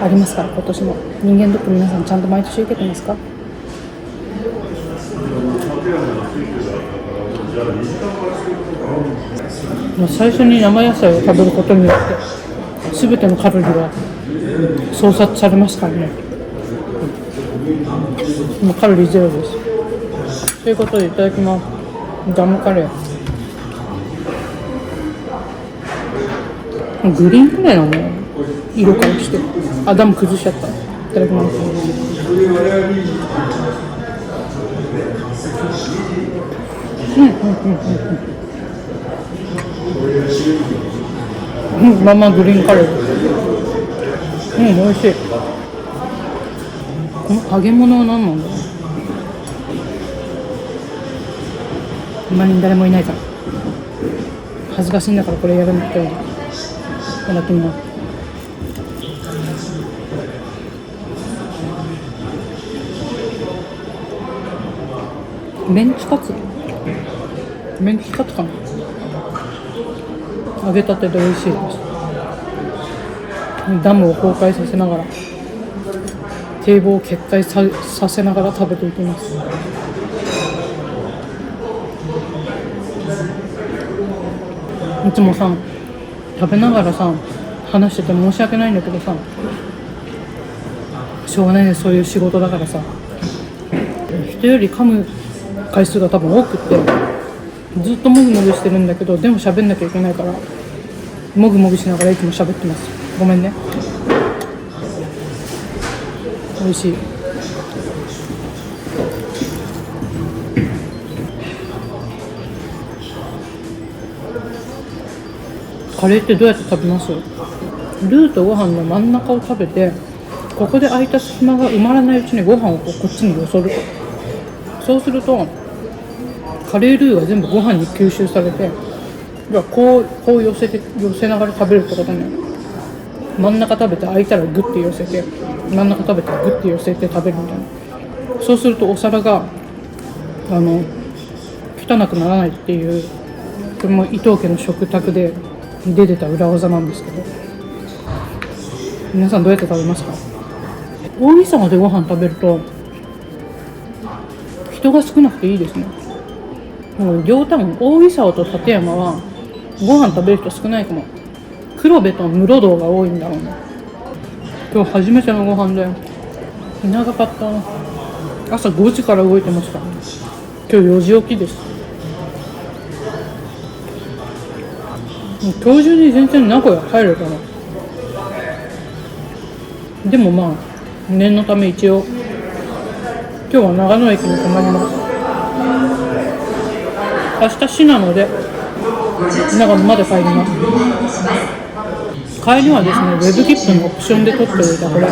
ありますから。今年も人間ドック皆さんちゃんと毎年受けてますか？最初に生野菜を食べることによって全てのカロリーが操作されますからね。もうカロリーゼロです。ということでいただきます。ダムカレー、グリーンカレーなの色からして。ダム崩しちゃった。いただきます。まあまあグリーンカレーです。美味しい。この揚げ物は何なんだろう。周りに誰もいないから恥ずかしいんだからこれやるんだけど、いただきます。メンチカツかな。揚げたてで美味しいです。ダムを崩壊させながら、堤防を決壊 させながら食べていきます。いつもさ食べながらさ話してて申し訳ないんだけどさ、しょうがないね、そういう仕事だからさ、人より噛む回数が多分多くってずっともぐもぐしてるんだけど、でも喋んなきゃいけないからもぐもぐしながらいつも喋ってます。ごめんね。美味しい。カレーってどうやって食べます？ルーとご飯の真ん中を食べてここで空いた隙間が埋まらないうちにご飯をこっちによそる。そうするとカレールーが全部ご飯に吸収されて、こう寄せながら食べるってことね。真ん中食べて空いたらグッて寄せて、真ん中食べてグッて寄せて食べるみたいな。そうするとお皿が汚くならないっていう、これも伊藤家の食卓で出てた裏技なんですけど、皆さんどうやって食べますか？大見沢でご飯食べると人が少なくていいですね。両端、大見沢と館山はご飯食べる人少ないかも。黒部と室堂が多いんだろうね。今日初めてのご飯で長かった。朝5時から動いてました。今日4時起きです。今日中に全然名古屋帰れたな。でもまあ念のため一応今日は長野駅に泊まります。明日信濃で長野まで帰ります。帰りはですね、ウェブ切符のオプションで取っておいたこれ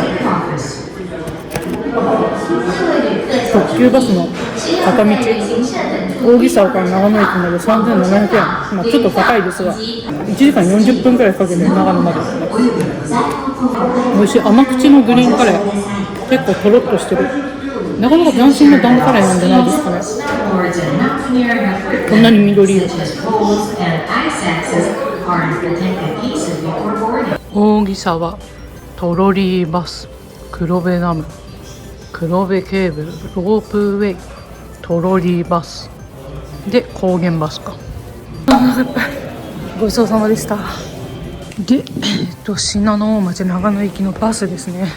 特急バスの片道、大木沢から長野駅まで3700円、ちょっと高いですが1時間40分くらいかけて長野まで行って美味しい甘口のグリーンカレー、結構とろっとしてる。なかなか斬新なダンカレーなんじゃないですかね。こんなに緑色。大木沢トロリーバス、黒部ダム、黒部ケーブル、ロープウェイ、トロリーバスで高原バスか。ごちそうさまでした。で、信濃大町長野行きのバスですね。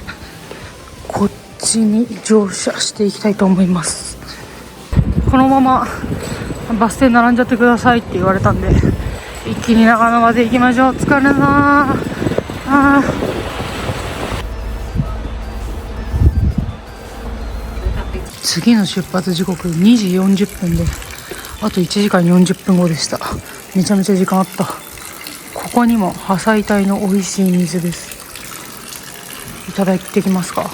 こっちに乗車していきたいと思います。このままバス停並んじゃってくださいって言われたんで、一気に長野まで行きましょう。疲れるなあ。次の出発時刻2時40分で、あと1時間40分後でした。めちゃめちゃ時間あった。ここにも破砕帯の美味しい水です。いただいてきますか。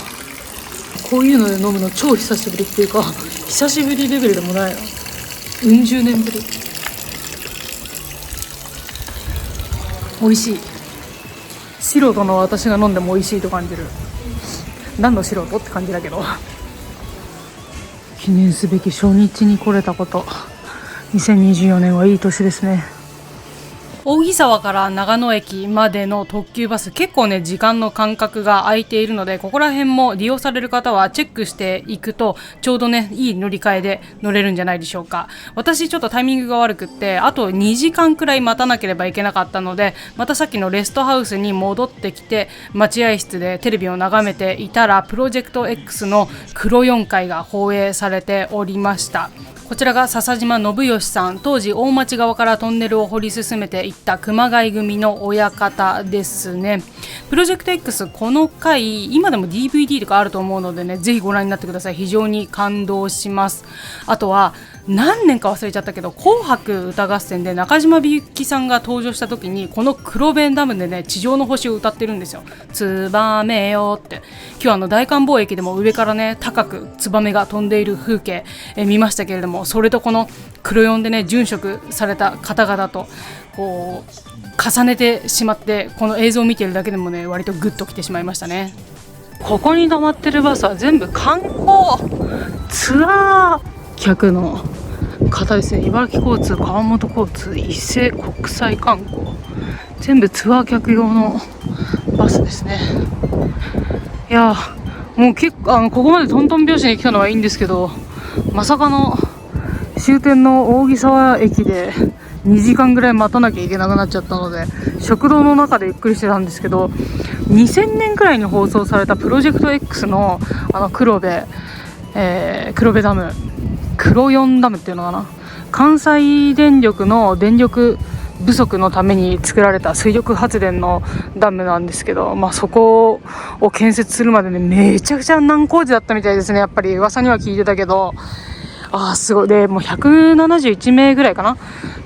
こういうので飲むの超久しぶりっていうか、久しぶりレベルでもないの。十年ぶり。美味しい。素人の私が飲んでも美味しいと感じる。何の素人って感じだけど、記念すべき初日に来れたこと。2024年はいい年ですね。大木沢から長野駅までの特急バス、結構ね時間の間隔が空いているので、ここら辺も利用される方はチェックしていくとちょうどねいい乗り換えで乗れるんじゃないでしょうか。私ちょっとタイミングが悪くってあと2時間くらい待たなければいけなかったので、またさっきのレストハウスに戻ってきて待合室でテレビを眺めていたら、プロジェクト X の黒4回が放映されておりました。こちらが笹島信義さん、当時大町側からトンネルを掘り進めていった熊谷組の親方ですね。プロジェクト X、 この回今でも DVD とかあると思うのでね、ぜひご覧になってください。非常に感動します。あとは何年か忘れちゃったけど、紅白歌合戦で中島みゆきさんが登場した時にこの黒弁ダムでね地上の星を歌ってるんですよ。ツバメよって。今日大観貿易でも上からね高くツバメが飛んでいる風景、見ましたけれども、それとこの黒4でね殉職された方々とこう重ねてしまって、この映像を見ているだけでもね割とグッときてしまいましたね。ここに止まってるバスは全部観光ツアー客の方ですね。茨城交通、川本交通、伊勢国際観光、全部ツアー客用のバスですね。いやもう結構ここまでトントン拍子に来たのはいいんですけど、まさかの終点の大木沢駅で2時間ぐらい待たなきゃいけなくなっちゃったので、食堂の中でゆっくりしてたんですけど、2000年くらいに放送されたプロジェクト X の黒部ダム、黒4ダムっていうのかな、関西電力の電力不足のために作られた水力発電のダムなんですけど、そこを建設するまでねめちゃくちゃ難工事だったみたいですね。やっぱり噂には聞いてたけど、すごい。でもう171名ぐらいかな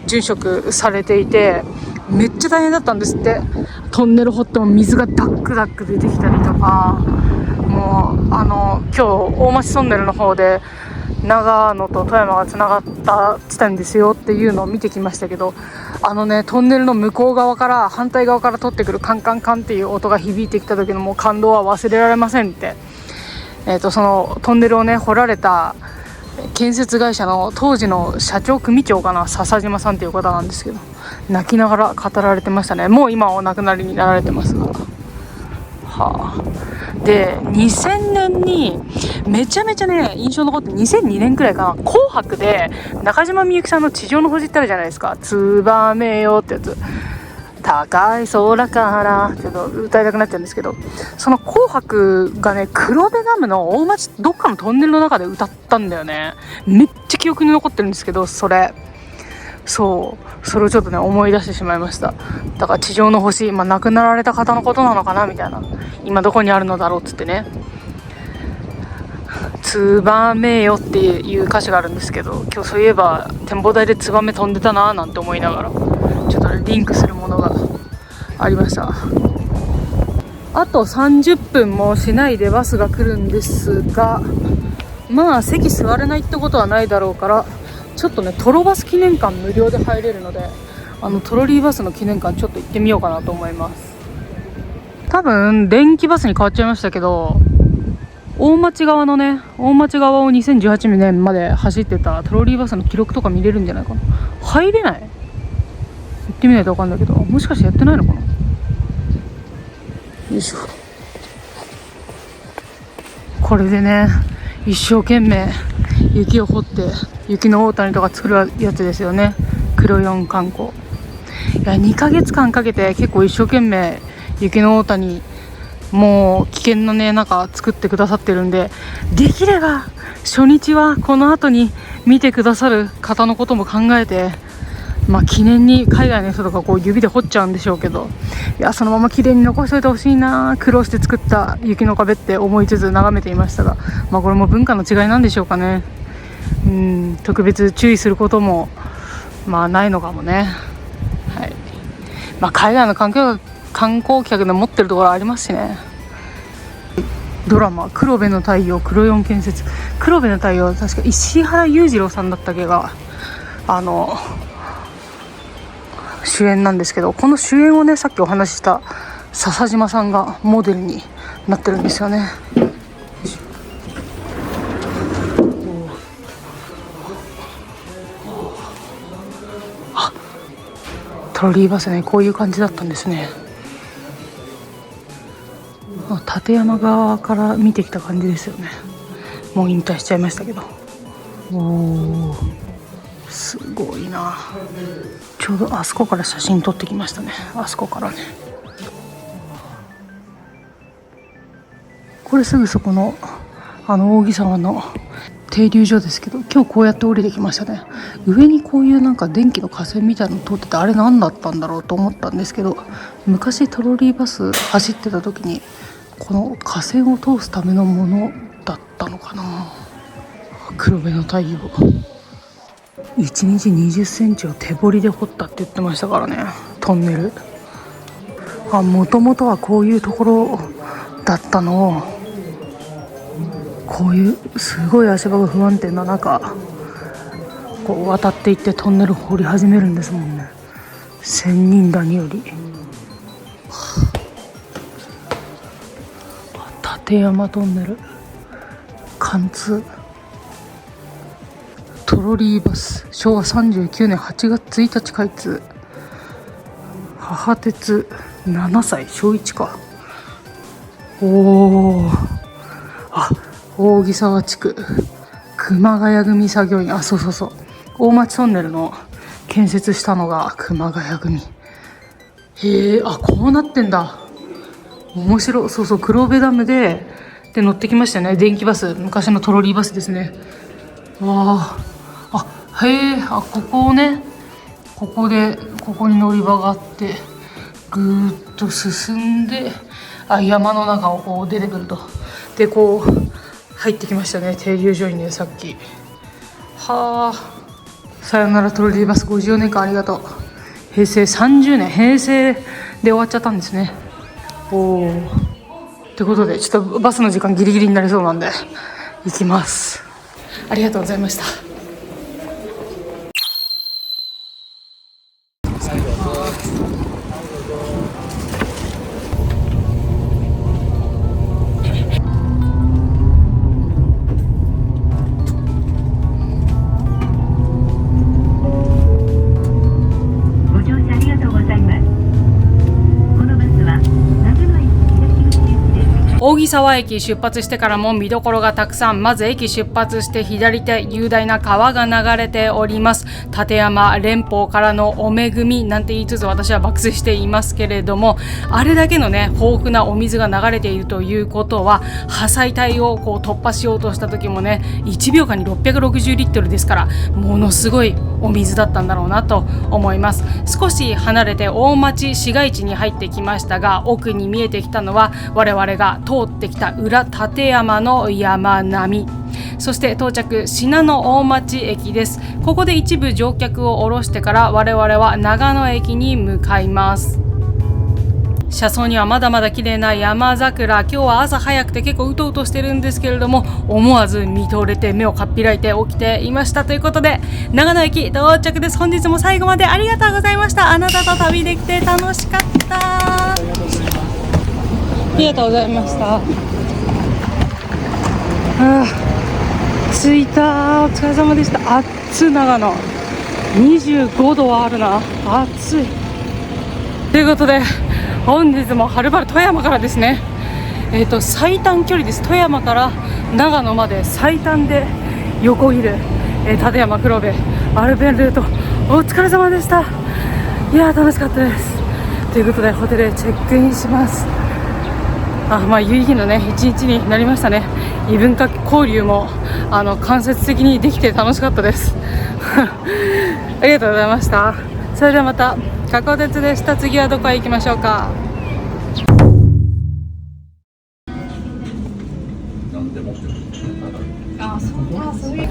殉職されていて、めっちゃ大変だったんですって。トンネル掘っても水がダックダック出てきたりとか、も今日大町トンネルの方で長野と富山がつながった地点ですよっていうのを見てきましたけど、トンネルの向こう側から反対側から取ってくるカンカンカンっていう音が響いてきた時のもう感動は忘れられませんって、そのトンネルをね掘られた建設会社の当時の社長組長かな、笹島さんっていう方なんですけど、泣きながら語られてましたね。もう今はお亡くなりになられてますが、で2000年にめちゃめちゃね印象残って2002年くらいかな、紅白で中島みゆきさんの地上の星ってあるじゃないですか。ツバメよってやつ、高い空からちょっと歌いたくなっちゃうんですけど、その紅白がね黒部ダムの大町どっかのトンネルの中で歌ったんだよね。めっちゃ記憶に残ってるんですけど、それをちょっとね思い出してしまいました。だから地上の星、亡くなられた方のことなのかなみたいな、今どこにあるのだろうっつってね、ツバメよっていう歌詞があるんですけど、今日そういえば展望台でツバメ飛んでたなーなんて思いながら、ちょっとリンクするものがありました。あと30分もしないでバスが来るんですが、席座れないってことはないだろうから、ちょっとねトロバス記念館無料で入れるので、トロリーバスの記念館ちょっと行ってみようかなと思います。多分電気バスに変わっちゃいましたけど、大町側を2018年まで走ってたトロリーバスの記録とか見れるんじゃないかな。入れない？行ってみないと分かんないけど、もしかしてやってないのかな。よいしょ。これでね一生懸命雪を掘って雪の大谷とか作るやつですよね、黒4観光。いや2ヶ月間かけて結構一生懸命雪の大谷もう危険なね中作ってくださってるんで、できれば初日はこの後に見てくださる方のことも考えて、記念に海外の人とかこう指で掘っちゃうんでしょうけど、いやそのまま綺麗に残しておいてほしいな、苦労して作った雪の壁って思いつつ眺めていましたが、これも文化の違いなんでしょうかね。特別注意することもないのかもね。はい。海外の観光客で持ってるところありますしね。ドラマ黒部の太陽、黒4建設。黒部の太陽確か石原裕次郎さんだったっけが主演なんですけど、この主演をねさっきお話しした笹島さんがモデルになってるんですよね。トロリーバスねこういう感じだったんですね。立山側から見てきた感じですよね。もう引退しちゃいましたけど、すごいな。ちょうどあそこから写真撮ってきましたね。あそこからね、これすぐそこの扇沢の停留所ですけど、今日こうやって降りてきましたね。上にこういう電気の架線みたいなの通ってて、あれ何だったんだろうと思ったんですけど、昔トロリーバス走ってた時にこの架線を通すためのものだったのかな。黒部の太陽1日20センチを手掘りで掘ったって言ってましたからね、トンネル。もともとはこういうところだったのを、こういうすごい足場が不安定な中こう渡っていってトンネル掘り始めるんですもんね。仙人谷より立山トンネル貫通。トロリーバス昭和39年8月1日開通。母鉄7歳小1か。扇沢地区熊谷組作業員。そう大町トンネルの建設したのが熊谷組。こうなってんだ。面白い。黒部ダムで乗ってきましたね、電気バス。昔のトロリーバスですね。ここをね、ここに乗り場があってぐーっと進んで山の中をこう出てくると。でこう入ってきましたね、停留所にね。さっきさよならトロリーバス54年間ありがとう。平成30年平成で終わっちゃったんですね。ということでちょっとバスの時間ギリギリになりそうなんで行きます。ありがとうございました。ご乗車ありがとうございます。このバスは長野駅東口行きです。扇沢駅出発してからも見どころがたくさん。まず駅出発して左手、雄大な川が流れております。立山連峰からのお恵みなんて言いつつ私は爆睡していますけれども、あれだけのね豊富なお水が流れているということは、破砕帯をこう突破しようとした時もね1秒間に660リットルですから、ものすごいお水だったんだろうなと思います。少し離れて大町市街地に入ってきましたが、奥に見えてきたのは我々が通ってきた裏立山の山並み。そして到着信濃大町駅です。ここで一部乗客を降ろしてから我々は長野駅に向かいます。車窓にはまだまだ綺麗な山桜。今日は朝早くて結構うとうとしてるんですけれども、思わず見とれて目をかっぴらいて起きていました。ということで長野駅到着です。本日も最後までありがとうございました。あなたと旅できて楽しかった。ありがとうございました。着いた。お疲れ様でした。暑い。長野25度はあるな。暑い。ということで本日もはるばる富山からですね、最短距離です。富山から長野まで最短で横切る、立山黒部アルペンルート、お疲れ様でした。いや楽しかったです。ということでホテルへチェックインします。有意義なね一日になりましたね。異文化交流も間接的にできて楽しかったですありがとうございました。それではまた。加古鉄でした。次はどこへ行きましょうか。そういう